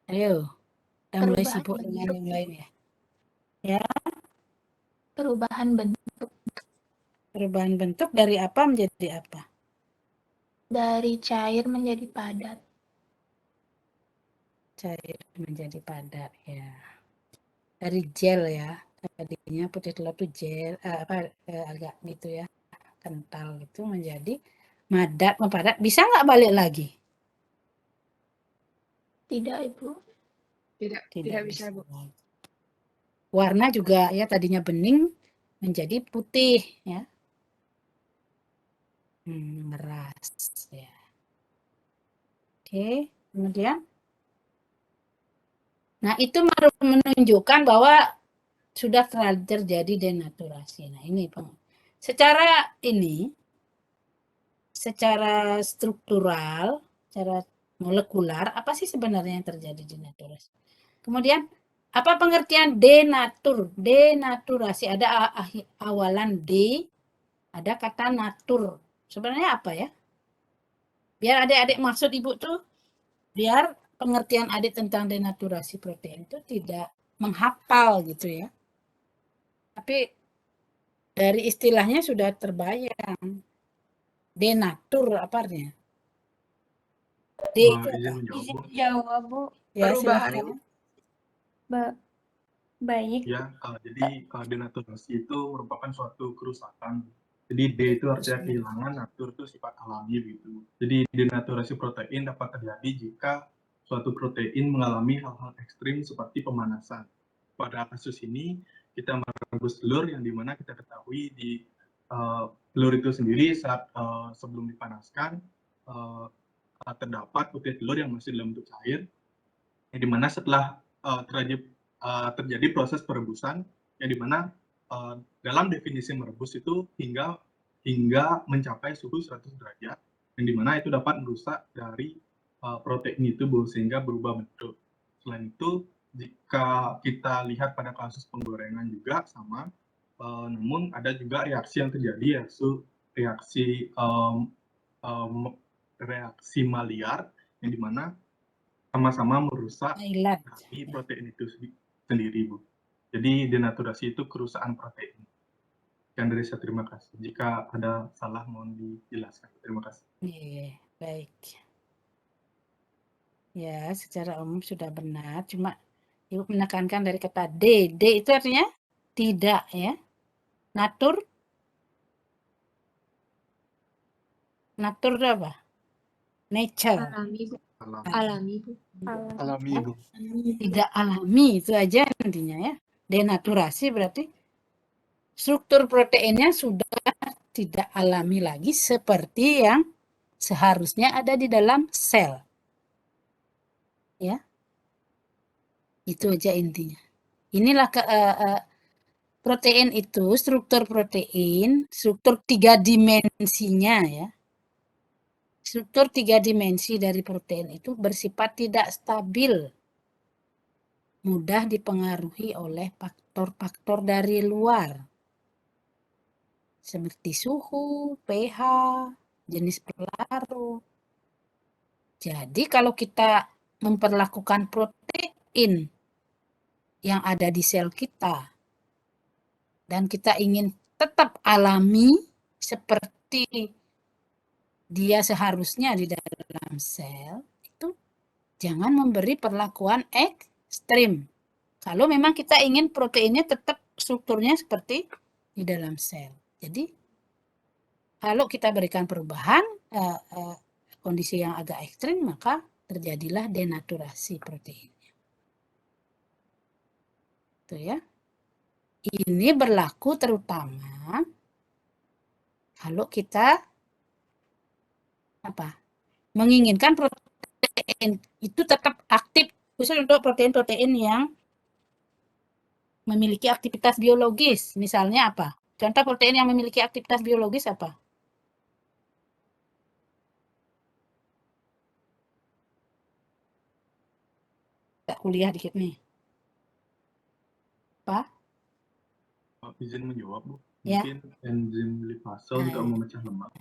Speaker 1: Ayo, udah mulai
Speaker 8: Perubahan
Speaker 1: sibuk dengan
Speaker 8: bentuk.
Speaker 1: yang lain ya? Ya,
Speaker 8: Perubahan bentuk
Speaker 1: perubahan bentuk dari apa menjadi apa?
Speaker 8: dari cair menjadi padat.
Speaker 1: Cair menjadi padat ya. Dari gel ya. Tadinya putih telur itu gel agak gitu ya, kental gitu menjadi padat. Bisa nggak balik lagi?
Speaker 8: Tidak, Ibu.
Speaker 1: Tidak bisa. Warna juga ya tadinya bening menjadi putih ya. Meras ya. Oke, kemudian nah itu menunjukkan bahwa sudah terjadi denaturasi. Nah, ini secara struktural, secara molekular, apa sih sebenarnya yang terjadi denaturasi? Kemudian, apa pengertian denatur? Denaturasi ada awalan D, ada kata natur. Sebenarnya apa ya? Biar adik-adik maksud Ibu tuh, biar pengertian adik tentang denaturasi protein itu tidak menghafal gitu ya. Tapi dari istilahnya sudah terbayang. Denatur apa artinya? D itu apa?
Speaker 7: Izin jawab, Bu.
Speaker 1: Ya,
Speaker 6: Perubahan
Speaker 1: silakan.
Speaker 7: Baik.
Speaker 4: Ya, jadi denaturasi itu merupakan suatu kerusakan. Jadi D itu artinya kehilangan, natur itu sifat alami gitu. Jadi denaturasi protein dapat terjadi jika suatu protein mengalami hal-hal ekstrim seperti pemanasan. Pada kasus ini kita merebus telur yang dimana kita ketahui di telur itu sendiri saat sebelum dipanaskan terdapat putih telur yang masih dalam bentuk cair, yang dimana setelah terjadi proses perebusan, yang dimana dalam definisi merebus itu hingga mencapai suhu 100 derajat, yang dimana itu dapat merusak dari protein itu sehingga berubah bentuk. Selain itu, jika kita lihat pada kasus penggorengan juga sama, namun ada juga reaksi yang terjadi, yaitu reaksi Maillard, yang dimana sama-sama merusak dari protein itu sendiri, Bu. Jadi denaturasi itu kerusakan protein. Sekian dari saya, terima kasih. Jika ada salah mohon dijelaskan. Terima kasih.
Speaker 1: Iya, baik. Ya, secara umum sudah benar, cuma Ibu menekankan dari kata D. D itu artinya tidak ya. Natur itu apa? Nature.
Speaker 8: Alami, Bu.
Speaker 4: Salam.
Speaker 8: Alami, Bu.
Speaker 2: Alami,
Speaker 1: Ya.
Speaker 2: Ibu.
Speaker 1: Tidak alami itu aja intinya ya. Denaturasi berarti struktur proteinnya sudah tidak alami lagi seperti yang seharusnya ada di dalam sel. Ya. Itu aja intinya. Inilah protein itu, struktur protein, struktur 3 dimensinya ya. Struktur 3 dimensi dari protein itu bersifat tidak stabil. Mudah dipengaruhi oleh faktor-faktor dari luar. Seperti suhu, pH, jenis pelarut. Jadi kalau kita memperlakukan protein yang ada di sel kita dan kita ingin tetap alami seperti dia seharusnya di dalam sel, itu jangan memberi perlakuan ekstrim. Kalau memang kita ingin proteinnya tetap strukturnya seperti di dalam sel. Jadi kalau kita berikan perubahan kondisi yang agak ekstrim, maka terjadilah denaturasi proteinnya. Itu ya. Ini berlaku terutama kalau kita menginginkan protein itu tetap aktif, khusus untuk protein-protein yang memiliki aktivitas biologis. Misalnya apa? Contoh protein yang memiliki aktivitas biologis apa? Tak kuliah dikit nih. Apa?
Speaker 4: Izin menjawab, Bu.
Speaker 1: Ya.
Speaker 4: Mungkin enzim lipase untuk memecah lemak.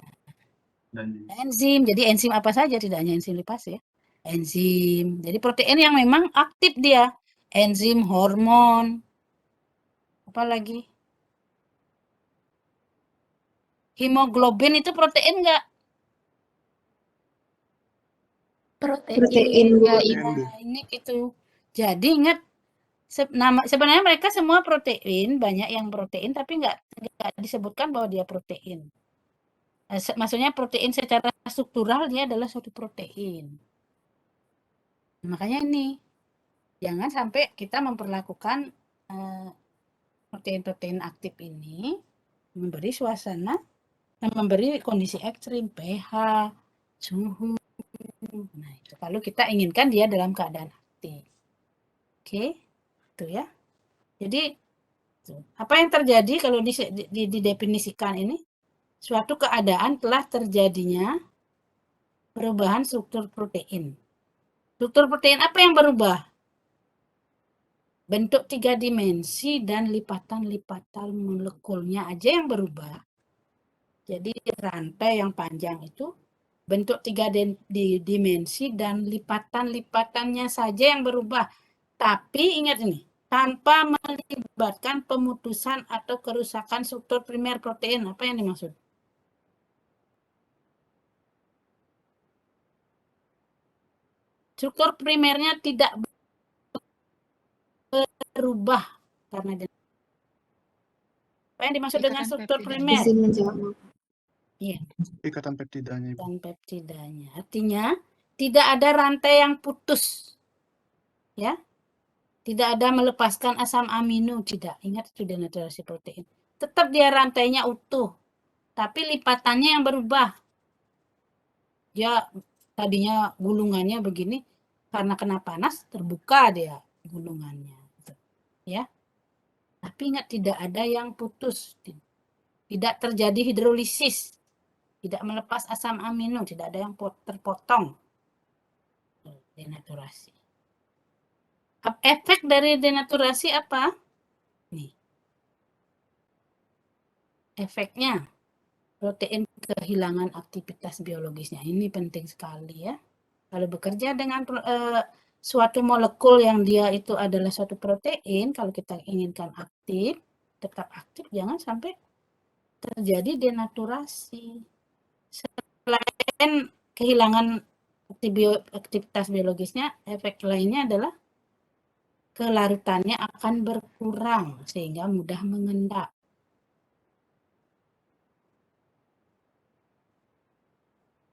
Speaker 4: Dan
Speaker 1: enzim, jadi enzim apa saja, tidak hanya enzim lipase ya. Enzim, jadi protein yang memang aktif dia. Enzim, hormon, apa lagi? Hemoglobin itu protein enggak?
Speaker 8: Protein, Bu.
Speaker 1: Nah, ini gitu. Jadi ingat, sebenarnya mereka semua protein, banyak yang protein, tapi enggak disebutkan bahwa dia protein. Maksudnya protein secara struktural dia adalah suatu protein. Makanya ini, jangan sampai kita memperlakukan protein-protein aktif ini memberi suasana, memberi kondisi ekstrim, pH, suhu. Nah, itu kalau kita inginkan dia dalam keadaan aktif. Oke, itu ya. Jadi, apa yang terjadi kalau didefinisikan ini? Suatu keadaan telah terjadinya perubahan struktur protein. Struktur protein apa yang berubah? Bentuk 3 dimensi dan lipatan-lipatan molekulnya aja yang berubah. Jadi rantai yang panjang itu bentuk 3 dimensi dan lipatan-lipatannya saja yang berubah. Tapi ingat ini, tanpa melibatkan pemutusan atau kerusakan struktur primer protein. Apa yang dimaksud? Struktur primernya tidak berubah karena apa yang dimaksud dengan struktur primer?
Speaker 8: Izin menjawab.
Speaker 1: Iya.
Speaker 2: Ikatan peptidanya, Ibu.
Speaker 1: Dan peptidanya. Artinya tidak ada rantai yang putus. Ya. Tidak ada melepaskan asam amino, tidak. Ingat itu denaturasi protein. Tetap dia rantainya utuh. Tapi lipatannya yang berubah. Dia tadinya gulungannya begini, karena kena panas terbuka dia gulungannya. Ya. Tapi ingat tidak ada yang putus. Tidak terjadi hidrolisis. Tidak melepas asam amino, tidak ada yang terpotong. Denaturasi. Efek dari denaturasi apa? Nih. Efeknya, protein kehilangan aktivitas biologisnya. Ini penting sekali ya. Kalau bekerja dengan suatu molekul yang dia itu adalah suatu protein, kalau kita inginkan aktif, tetap aktif, jangan sampai terjadi denaturasi. Selain kehilangan aktivitas biologisnya, efek lainnya adalah kelarutannya akan berkurang sehingga mudah mengendap.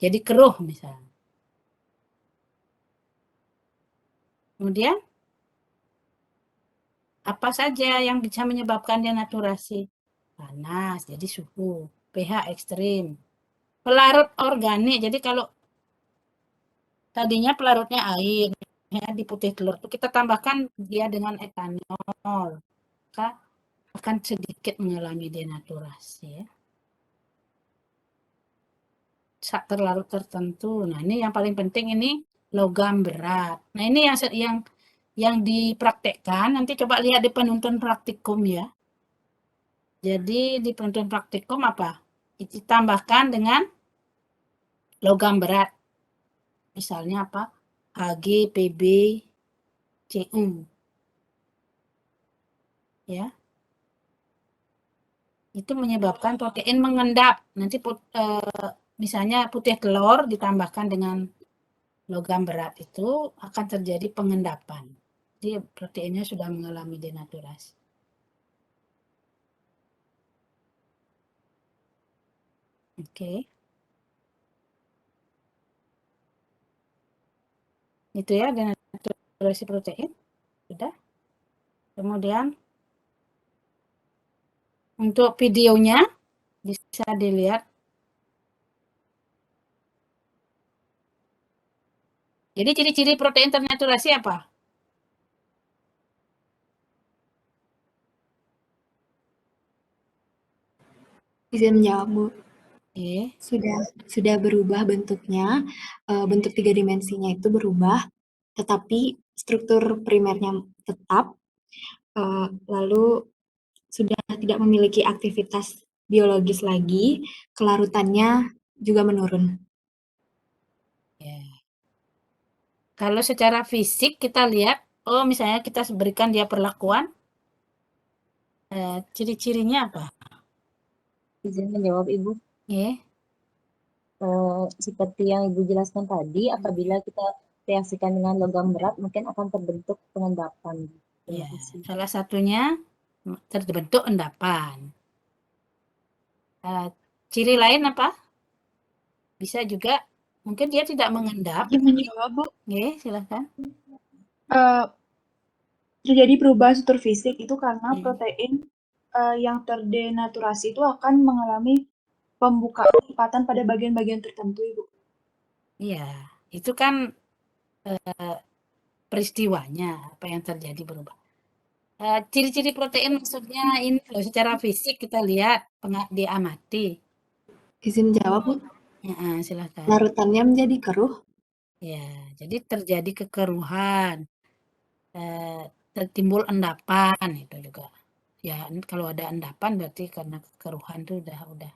Speaker 1: Jadi keruh misalnya. Kemudian apa saja yang bisa menyebabkan denaturasi? Panas, jadi suhu, pH ekstrim. Pelarut organik, jadi kalau tadinya pelarutnya air, ya, di putih telur itu kita tambahkan dia dengan etanol, maka akan sedikit mengalami denaturasi. Ya. Saat terlarut tertentu. Nah, ini yang paling penting ini logam berat. Nah, ini yang dipraktekkan. Nanti coba lihat di penuntun praktikum ya. Jadi di penuntun praktikum apa? Ditambahkan dengan logam berat. Misalnya apa? Hg, Pb, Cu. Ya. Itu menyebabkan protein mengendap. Nanti misalnya putih telur ditambahkan dengan logam berat itu akan terjadi pengendapan. Jadi proteinnya sudah mengalami denaturasi. Oke. Itu ya denaturasi protein. Sudah. Kemudian untuk videonya bisa dilihat. Jadi ciri-ciri protein ternaturasi apa?
Speaker 9: Izin menjawab, Bu.
Speaker 1: Oke.
Speaker 9: Sudah berubah bentuknya, bentuk 3 dimensinya itu berubah, tetapi struktur primernya tetap, lalu sudah tidak memiliki aktivitas biologis lagi, kelarutannya juga menurun.
Speaker 1: Ya. Kalau secara fisik kita lihat, oh misalnya kita berikan dia perlakuan, ciri-cirinya apa?
Speaker 3: Izin menjawab Ibu.
Speaker 1: Ya.
Speaker 3: Seperti yang Ibu jelaskan tadi, apabila kita reaksikan dengan logam berat, mungkin akan terbentuk pengendapan. Terima
Speaker 1: Ya.
Speaker 3: kasih.
Speaker 1: Salah satunya terbentuk endapan. Ciri lain apa? Bisa juga mungkin dia tidak mengendap.
Speaker 5: Izin menjawab, Bu.
Speaker 1: Ya, silakan.
Speaker 5: Terjadi perubahan struktur fisik itu karena protein yang terdenaturasi itu akan mengalami pembukaan pada bagian-bagian tertentu, Ibu.
Speaker 1: Iya, itu kan peristiwanya apa yang terjadi berubah. Ciri-ciri protein maksudnya ini loh, secara fisik kita lihat diamati.
Speaker 9: Izin menjawab, Bu.
Speaker 1: Ya, silakan.
Speaker 9: Larutannya menjadi keruh.
Speaker 1: Ya, jadi terjadi kekeruhan, tertimbul endapan itu juga. Ya, kalau ada endapan berarti karena kekeruhan itu udah.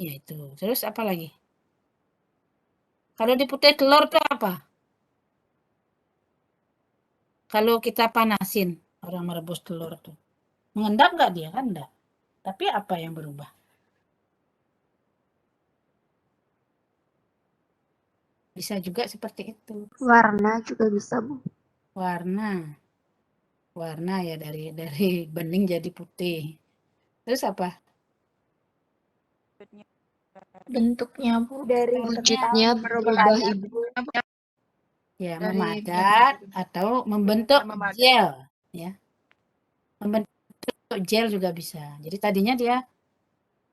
Speaker 1: Ya itu. Terus apa lagi? Kalau di putih telur itu apa? Kalau kita panasin orang merebus telur itu, mengendap nggak dia? Kan enggak. Tapi apa yang berubah? Bisa juga seperti itu.
Speaker 9: Warna juga bisa, Bu.
Speaker 1: Warna ya dari bening jadi putih. Terus apa?
Speaker 8: Bentuknya, Bu.
Speaker 5: Dari
Speaker 9: Wujudnya berubah, Ibu.
Speaker 1: Ya,
Speaker 9: Dari
Speaker 1: memadat atau membentuk gel, ya. Membentuk gel juga bisa. Jadi tadinya dia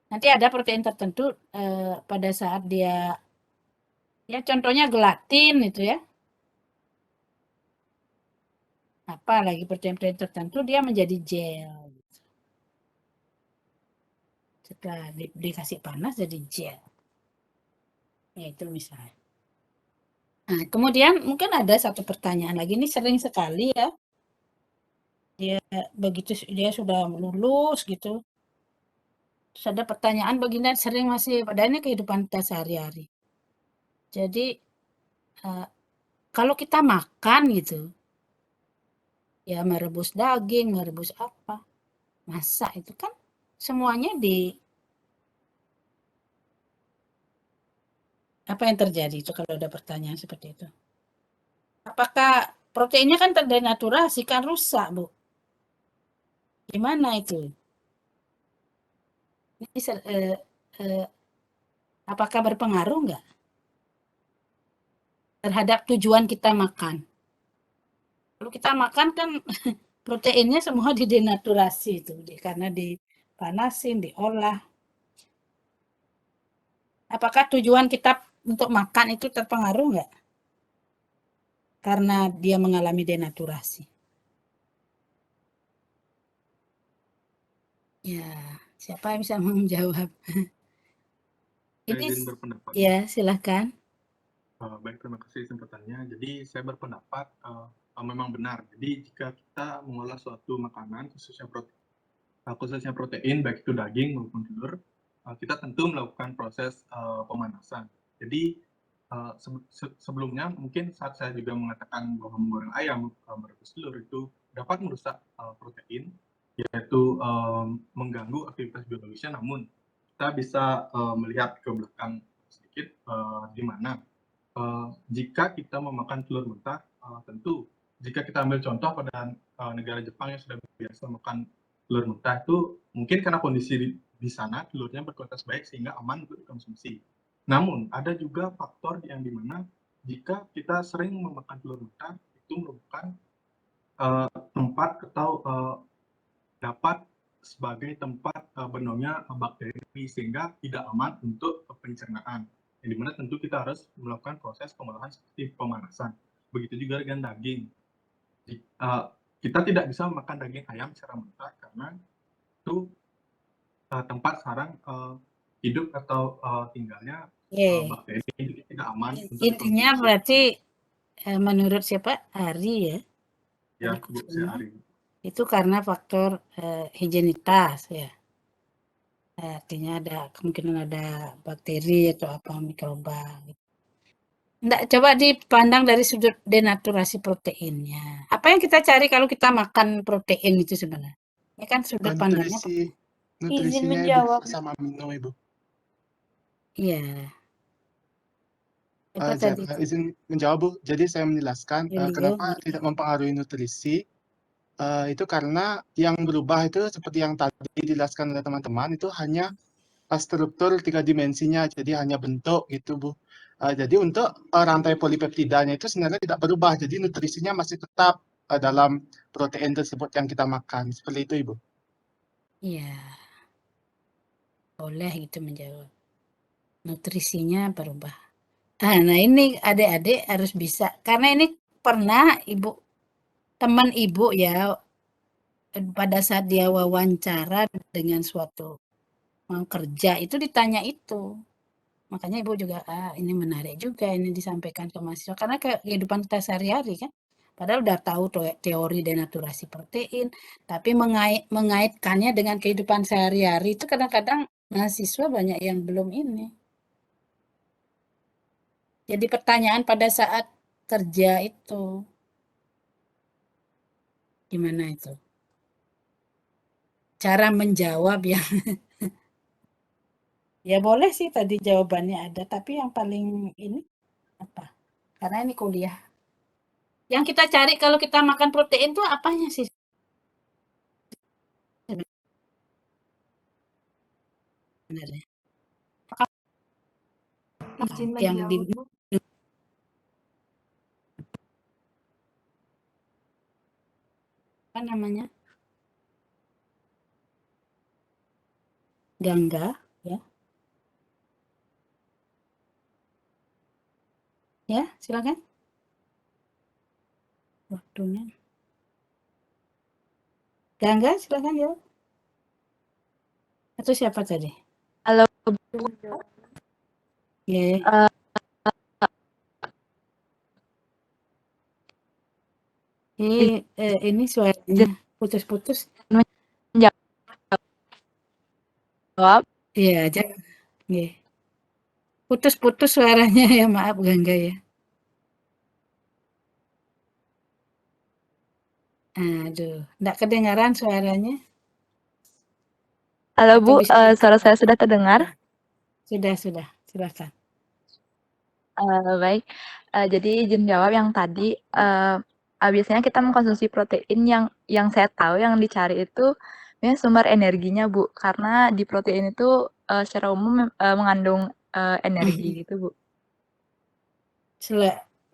Speaker 1: nanti ada protein tertentu pada saat dia ya contohnya gelatin itu ya. Apa lagi protein-protein tertentu dia menjadi gel. Setelah dikasih panas jadi gel. Ya itu misalnya. Nah, kemudian mungkin ada satu pertanyaan lagi, ini sering sekali ya. Begitu dia sudah lulus gitu. Terus ada pertanyaan begini sering masih pada ini kehidupan kita sehari-hari. Jadi kalau kita makan gitu, ya merebus daging, merebus apa, masak itu kan semuanya apa yang terjadi itu kalau ada pertanyaan seperti itu? Apakah proteinnya kan terdenaturasi, kan rusak, Bu? Gimana itu? Ini apakah berpengaruh nggak terhadap tujuan kita makan? Kalau kita makan kan proteinnya semua didenaturasi itu, karena dipanasin, diolah. Apakah tujuan kita untuk makan itu terpengaruh nggak? Karena dia mengalami denaturasi. Ya, siapa yang bisa menjawab?
Speaker 4: Saya
Speaker 1: Ini,
Speaker 4: izin berpendapat.
Speaker 1: ya silahkan.
Speaker 4: Baik, terima kasih kesempatannya. Jadi saya berpendapat memang benar. Jadi jika kita mengolah suatu makanan, khususnya protein, baik itu daging maupun telur, kita tentu melakukan proses pemanasan. Jadi sebelumnya mungkin saat saya juga mengatakan bahwa menggoreng ayam, merebus telur itu dapat merusak protein, yaitu mengganggu aktivitas biologisnya. Namun kita bisa melihat ke belakang sedikit, di mana jika kita memakan telur mentah, tentu jika kita ambil contoh pada negara Jepang yang sudah biasa makan telur mentah, itu mungkin karena kondisi di sana telurnya berkualitas baik sehingga aman untuk dikonsumsi. Namun ada juga faktor yang dimana jika kita sering memakan telur mentah, itu merupakan tempat atau dapat sebagai tempat benongnya bakteri sehingga tidak aman untuk pencernaan. Yang dimana tentu kita harus melakukan proses pengolahan seperti pemanasan. Begitu juga dengan daging. Kita tidak bisa makan daging ayam secara mentah karena itu tempat sarang hidup atau tinggalnya bakteri jadi tidak aman untuk
Speaker 1: Intinya
Speaker 4: dikonsumsi.
Speaker 1: berarti menurut siapa? Ari ya?
Speaker 4: Ya, Bu, saya Ari.
Speaker 1: Itu karena faktor higienitas ya. Artinya kemungkinan ada bakteri atau apa mikroba. Nggak, coba dipandang dari sudut denaturasi proteinnya. Apa yang kita cari kalau kita makan protein itu sebenarnya? Ini kan sudut pandangnya.
Speaker 2: Nutrisinya
Speaker 7: menjawab.
Speaker 2: Ibu, sama amino Ibu.
Speaker 1: Iya. Apa tadi?
Speaker 2: Izin menjawab Bu. Jadi saya menjelaskan kenapa tidak mempengaruhi nutrisi. Itu karena yang berubah itu seperti yang tadi dijelaskan oleh teman-teman, itu hanya struktur 3 dimensinya, jadi hanya bentuk gitu Bu. Jadi untuk rantai polipeptidanya itu sebenarnya tidak berubah, jadi nutrisinya masih tetap dalam protein tersebut yang kita makan. Seperti itu Ibu.
Speaker 1: Iya. Boleh gitu menjawab. Nutrisinya berubah. Nah ini adik-adik harus bisa, karena ini pernah teman ibu ya, pada saat dia wawancara dengan suatu mau kerja itu ditanya itu. Makanya ibu juga ini menarik juga ini disampaikan ke mahasiswa karena kehidupan kita sehari-hari kan. Padahal udah tahu teori denaturasi protein, tapi mengaitkannya dengan kehidupan sehari-hari itu kadang-kadang mahasiswa banyak yang belum ini. Jadi pertanyaan pada saat kerja itu gimana itu? Cara menjawab yang ya boleh sih tadi jawabannya ada, tapi yang paling ini apa? Karena ini kuliah. Yang kita cari kalau kita makan protein itu apanya sih? Sebenarnya.
Speaker 9: Izin
Speaker 1: Yang
Speaker 9: menjawab, Bu.
Speaker 1: apa namanya? Gangga, ya. Ya, silakan. Waktunya. Gangga, silakan jawab. Atau siapa tadi?
Speaker 5: Halo,
Speaker 1: Ya. Ini suaranya putus-putus.
Speaker 5: jawab.
Speaker 1: Iya, jangan. Ya. Putus-putus suaranya ya, maaf Gangga ya. Aduh, enggak kedengaran suaranya.
Speaker 9: Halo
Speaker 1: Atau
Speaker 9: Bu,
Speaker 1: bisa
Speaker 9: suara saya sudah terdengar?
Speaker 1: sudah, silakan.
Speaker 9: Baik. Jadi izin jawab yang tadi, biasanya kita mengkonsumsi protein yang saya tahu yang dicari itu ya sumber energinya Bu, karena di protein itu secara umum mengandung energi gitu Bu.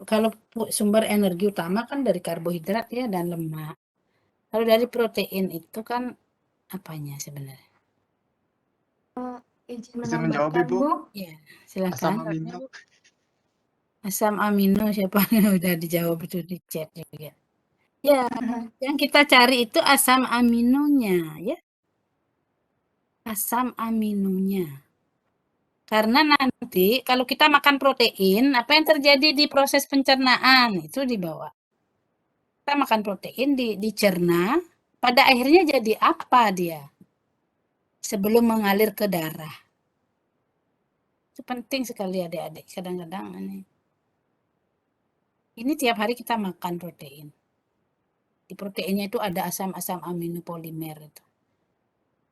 Speaker 1: Kalau sumber energi utama kan dari karbohidrat ya dan lemak. Kalau dari protein itu kan apanya sebenarnya?
Speaker 8: Izin
Speaker 2: Bisa menjawab
Speaker 8: menambahkan,
Speaker 2: Ibu?
Speaker 8: Bu.
Speaker 1: Ya,
Speaker 2: Asam
Speaker 1: silakan.
Speaker 2: amino.
Speaker 1: Asam amino siapa udah dijawab itu di chat juga. Ya, yang kita cari itu asam aminonya ya. Asam aminonya. Karena nanti kalau kita makan protein, apa yang terjadi di proses pencernaan itu dibawa. Kita makan protein dicerna, pada akhirnya jadi apa dia? Sebelum mengalir ke darah. Itu penting sekali adik-adik. Kadang-kadang ini tiap hari kita makan protein. Di proteinnya itu ada asam-asam amino polimer itu.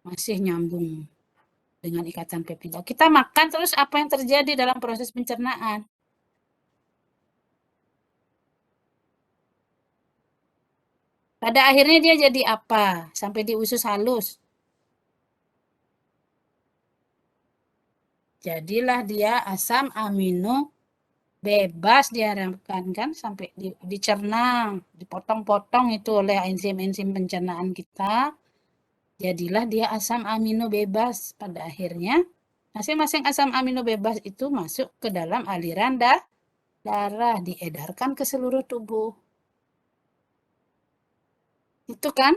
Speaker 1: Masih nyambung dengan ikatan peptida. Kita makan terus apa yang terjadi dalam proses pencernaan? Pada akhirnya dia jadi apa? Sampai di usus halus. Jadilah dia asam amino bebas diharapkan kan sampai dicerna, dipotong-potong itu oleh enzim-enzim pencernaan kita. Jadilah dia asam amino bebas. Pada akhirnya masing-masing asam amino bebas itu masuk ke dalam aliran darah, diedarkan ke seluruh tubuh. Itu kan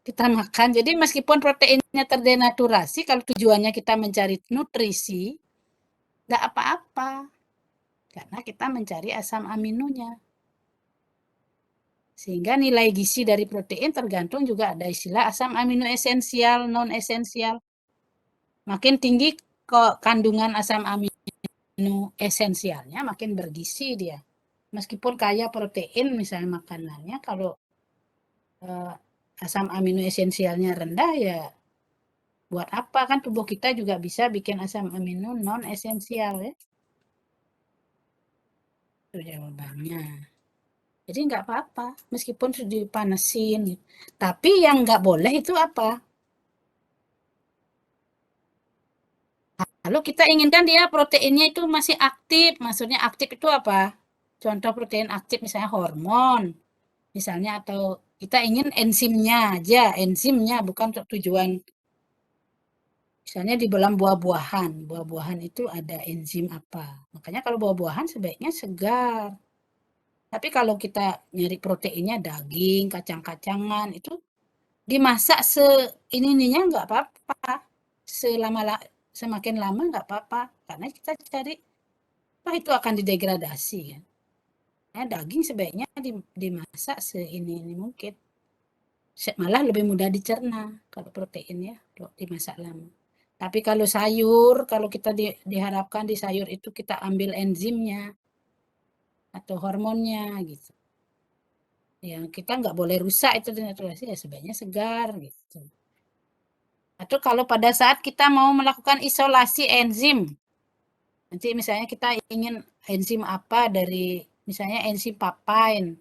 Speaker 1: kita makan. Jadi meskipun proteinnya terdenaturasi, kalau tujuannya kita mencari nutrisi, enggak apa-apa. Karena kita mencari asam aminonya. Sehingga nilai gizi dari protein tergantung juga ada istilah asam amino esensial, non esensial. Makin tinggi kandungan asam amino esensialnya, makin bergizi dia. Meskipun kaya protein misalnya makanannya, kalau asam amino esensialnya rendah ya buat apa kan tubuh kita juga bisa bikin asam amino non esensial ya. Itu jawabannya. Jadi nggak apa-apa, meskipun sudah dipanasin. Tapi yang nggak boleh itu apa? Lalu kita inginkan dia proteinnya itu masih aktif. Maksudnya aktif itu apa? Contoh protein aktif misalnya hormon. Misalnya atau kita ingin enzimnya aja, enzimnya bukan untuk tujuan. Misalnya di dalam buah-buahan. Buah-buahan itu ada enzim apa. Makanya kalau buah-buahan sebaiknya segar. Tapi kalau kita nyari proteinnya daging, kacang-kacangan itu dimasak ininya nggak apa-apa. Semakin lama nggak apa-apa. Karena kita cari itu akan didegradasi ya. Nah, daging sebaiknya dimasak ini mungkin. Malah lebih mudah dicerna kalau protein ya, kalau dimasak lama. Tapi kalau sayur, kalau kita diharapkan di sayur itu kita ambil enzimnya atau hormonnya gitu. Ya kita nggak boleh rusak itu denaturasi ya sebaiknya segar gitu. Atau kalau pada saat kita mau melakukan isolasi enzim, nanti misalnya kita ingin enzim apa dari misalnya enzim papain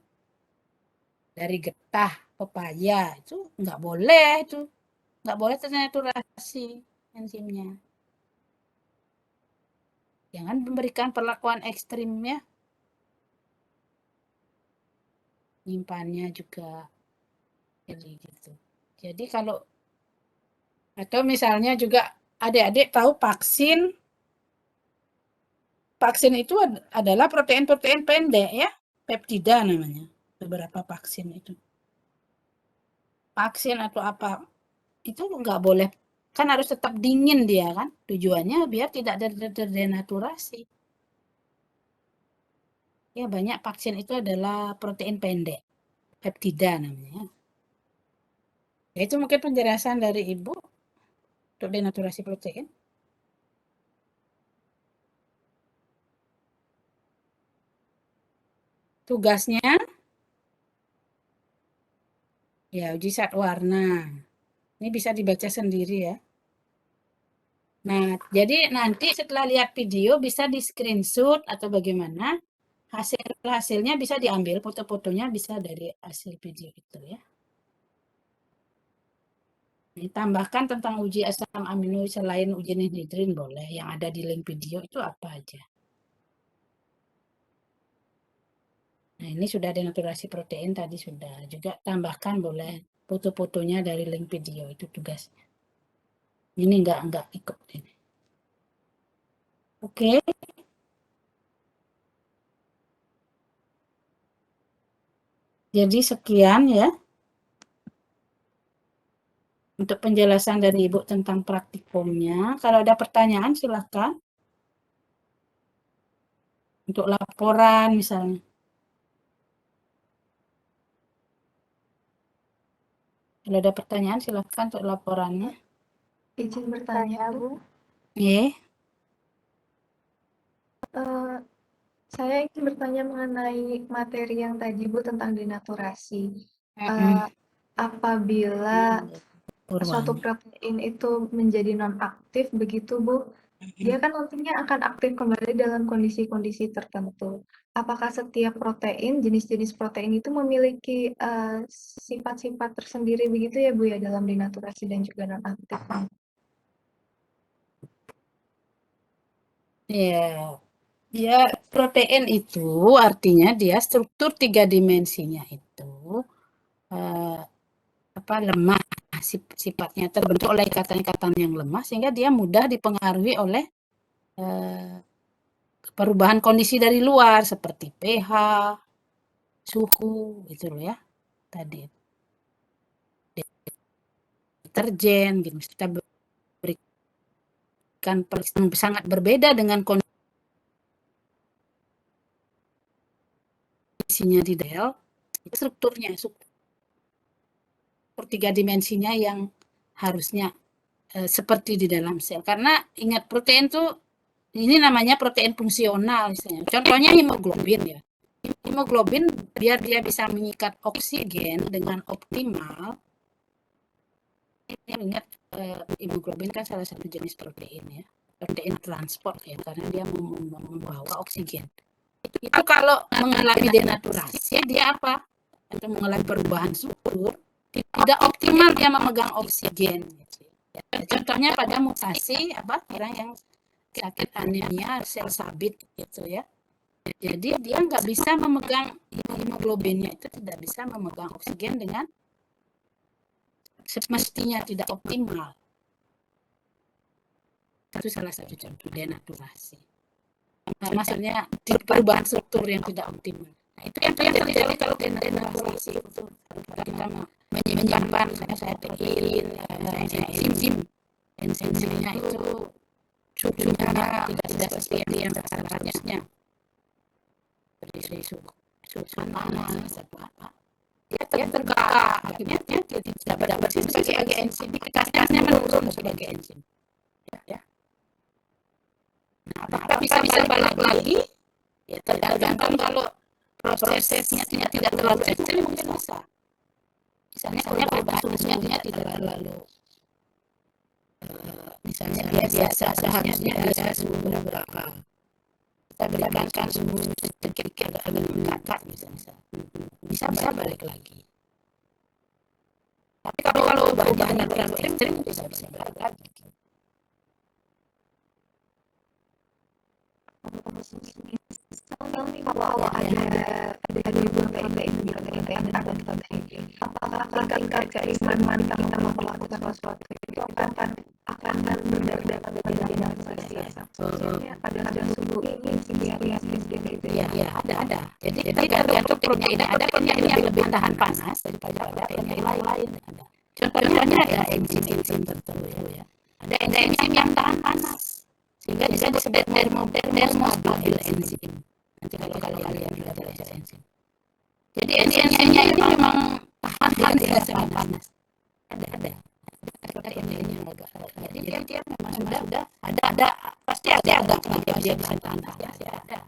Speaker 1: dari getah pepaya itu nggak boleh ternaturasi enzimnya. Jangan memberikan perlakuan ekstrim ya. Nyimpannya juga jadi gitu. Jadi kalau atau misalnya juga adik-adik tahu vaksin itu adalah protein-protein pendek ya, peptida namanya. Beberapa vaksin itu. Vaksin atau apa itu nggak boleh, kan harus tetap dingin dia kan. Tujuannya biar tidak terdenaturasi. Ya banyak vaksin itu adalah protein pendek, peptida namanya. Ya, itu mungkin penjelasan dari Ibu untuk denaturasi protein. Tugasnya ya uji zat warna. Ini bisa dibaca sendiri ya. Nah, jadi nanti setelah lihat video bisa di screenshot atau bagaimana, hasilnya bisa diambil, foto-fotonya bisa dari hasil video itu ya. Ditambahkan tentang uji asam amino selain uji nihidrin boleh, yang ada di link video itu apa aja. Nah, ini sudah denaturasi protein tadi sudah. Juga tambahkan boleh foto-fotonya dari link video itu tugas. Ini enggak ikut ini. Oke. Jadi sekian ya. Untuk penjelasan dari Ibu tentang praktikumnya. Kalau ada pertanyaan silakan. Untuk laporan misalnya. Kalau ada pertanyaan silakan untuk laporannya.
Speaker 8: Izin bertanya, Bu.
Speaker 1: Iya.
Speaker 8: Saya ingin bertanya mengenai materi yang tadi, Bu, tentang denaturasi. Apabila suatu protein itu menjadi non-aktif, begitu, Bu, dia kan nantinya akan aktif kembali dalam kondisi-kondisi tertentu. Apakah setiap protein, jenis-jenis protein itu memiliki sifat-sifat tersendiri begitu ya, Bu, ya, dalam denaturasi dan juga non-aktif?
Speaker 1: Ya, ya protein itu artinya dia struktur 3 dimensinya itu lemah, sifatnya terbentuk oleh ikatan-ikatan yang lemah sehingga dia mudah dipengaruhi oleh perubahan kondisi dari luar seperti pH, suhu gitu loh ya tadi. Deterjen gitu kita berikan sangat berbeda dengan kondisinya di del, itu strukturnya struktur 3 dimensinya yang harusnya seperti di dalam sel. Karena ingat protein tuh ini namanya protein fungsional misalnya. Contohnya hemoglobin ya. Hemoglobin biar dia bisa mengikat oksigen dengan optimal. Ingat hemoglobin kan salah satu jenis protein ya. Protein transport ya karena dia membawa oksigen. Itu kalau mengalami denaturasi dia apa? Atau mengalami perubahan struktur tidak optimal dia memegang oksigen. Ya, contohnya pada mutasi orang yang sakit anemia sel sabit gitu ya. Jadi dia nggak bisa memegang hemoglobinnya itu tidak bisa memegang oksigen dengan semestinya tidak optimal. Itu salah satu contoh denaturasi. Maksudnya perubahan struktur yang tidak optimal. Nah, itu yang terjadi kalau denaturasi itu kita menyimpan saya tekin enzimnya itu suhunya tidak seperti yang seharusnya dari suhu panas atau apa dia terbuka akhirnya dia tidak dapat sebagai enzim efikasitasnya menurun sebagai enzim ya. Nah, apakah bisa balik lagi ya tergantung kalau prosesnya tidak terlalu ekstrim mungkin bisa. Misalnya perubahan suhunya tidak terlalu misalnya dia biasa seharusnya bisa suhu berapa kita berikan suhu sedikit agak meningkat bisa balik lagi. Tapi kalau perubahannya terlalu ekstrim bisa balik lagi.
Speaker 8: Kalau ada ribuan protein apakah tingkat keimanan kita memperlakukan sesuatu itu akan berdasarkan denaturasi ada suhu ini gitu ya ada jadi tergantung proteinnya ada protein yang lebih tahan panas daripada protein yang lain ada contohnya ada enzim tertentu ya ada enzim yang tahan panas sehingga bisa disebut thermostabil enzim. Nanti kalau kalian belajar enzim. Jadi enzimnya ini memang tahan tidak sangat panas. Ada protein yang agak. Jadi dia memang sudah ada pasti ada dia bisa tahan panas ya ada.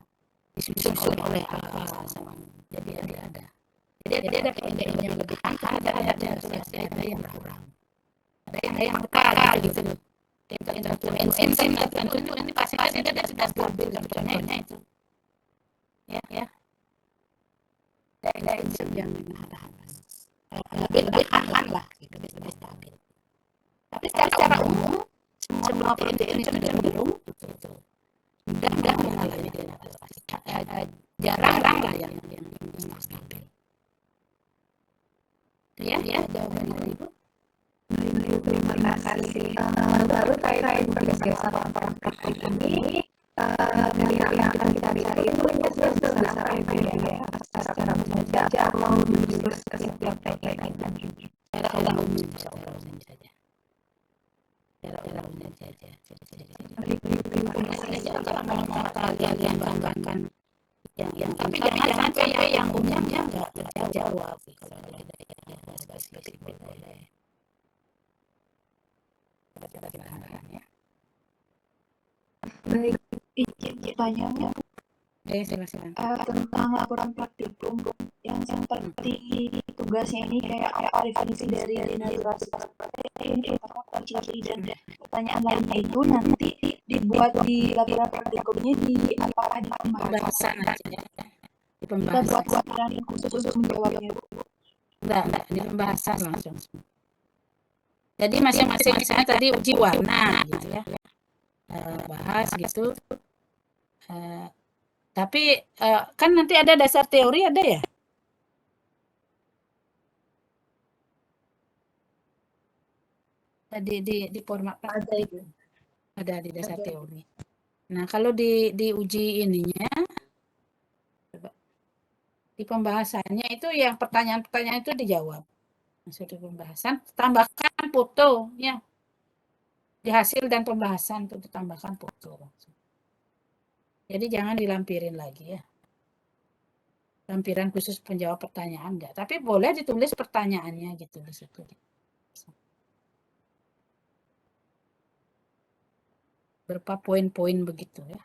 Speaker 8: Disusun oleh apa sama. Jadi ada. Jadi ada protein yang lebih tahan ada yang kurang. Ada yang berkala gitu.
Speaker 1: Temperatur enzim tertentu ini pasti tidak stabil contohnya itu. Ya. Ada enzim yang lebih hangat lah, gitu, lebih stabil. Tapi secara umum semua protein itu cenderung mudah mengalami denaturisasi. Jarang lah yang stabil. Ya, jawaban dari Ibu.
Speaker 8: Terima kasih. Lalu terkait pergeseran praktik ini, dari yang akan kita cari itu berdasarkan ya, secara umum saja atau diskusi ke setiap protein
Speaker 1: Secara umum saja. Secara umum saja.
Speaker 8: Terima kasih.
Speaker 1: Jangan mau kalian banggakan yang tapi jangan sampai yang umumnya nggak terjawab kalau ada spesifik boleh.
Speaker 8: Baik, izin bertanya
Speaker 1: Silakan.
Speaker 8: tentang laporan praktikum yang seperti tugasnya ini kayak apa definisi dari denaturasi protein, ciri dan pertanyaan lainnya itu nanti dibuat di laporan praktikumnya di apakah di pembahasan
Speaker 1: Aja. Di
Speaker 8: kita
Speaker 1: pembahasan.
Speaker 8: buat yang khusus untuk menjawabnya Bu.
Speaker 1: Enggak, di pembahasan langsung. Jadi masing-masing misalnya tadi uji warna gitu ya. Bahas gitu. Tapi kan nanti ada dasar teori ada ya? Di format
Speaker 3: Ada itu.
Speaker 1: ada di dasar
Speaker 3: Ada.
Speaker 1: teori. Nah, kalau di uji ininya coba di pembahasannya itu yang pertanyaan-pertanyaan itu dijawab. Maksud di pembahasan tambahkan foto ya. Di hasil dan pembahasan itu ditambahkan foto. Jadi jangan dilampirin lagi ya. Lampiran khusus penjawab pertanyaan enggak, tapi boleh ditulis pertanyaannya gitu di situ. Berapa poin-poin begitu ya.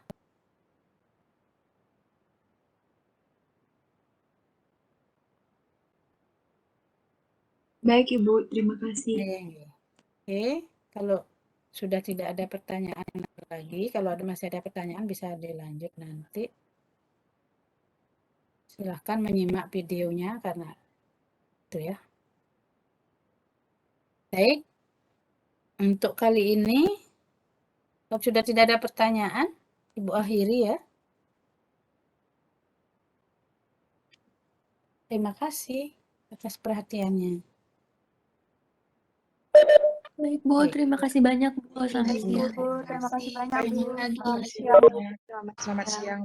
Speaker 8: Baik Ibu, terima kasih.
Speaker 1: Oke, kalau sudah tidak ada pertanyaan lagi, kalau masih ada pertanyaan bisa dilanjut nanti. Silahkan menyimak videonya karena itu ya. Baik, untuk kali ini kalau sudah tidak ada pertanyaan, Ibu akhiri ya. Terima kasih atas perhatiannya.
Speaker 9: Baik Bu, terima kasih banyak Bu. Selamat siang.
Speaker 7: Terima kasih banyak Bu.
Speaker 5: Selamat siang.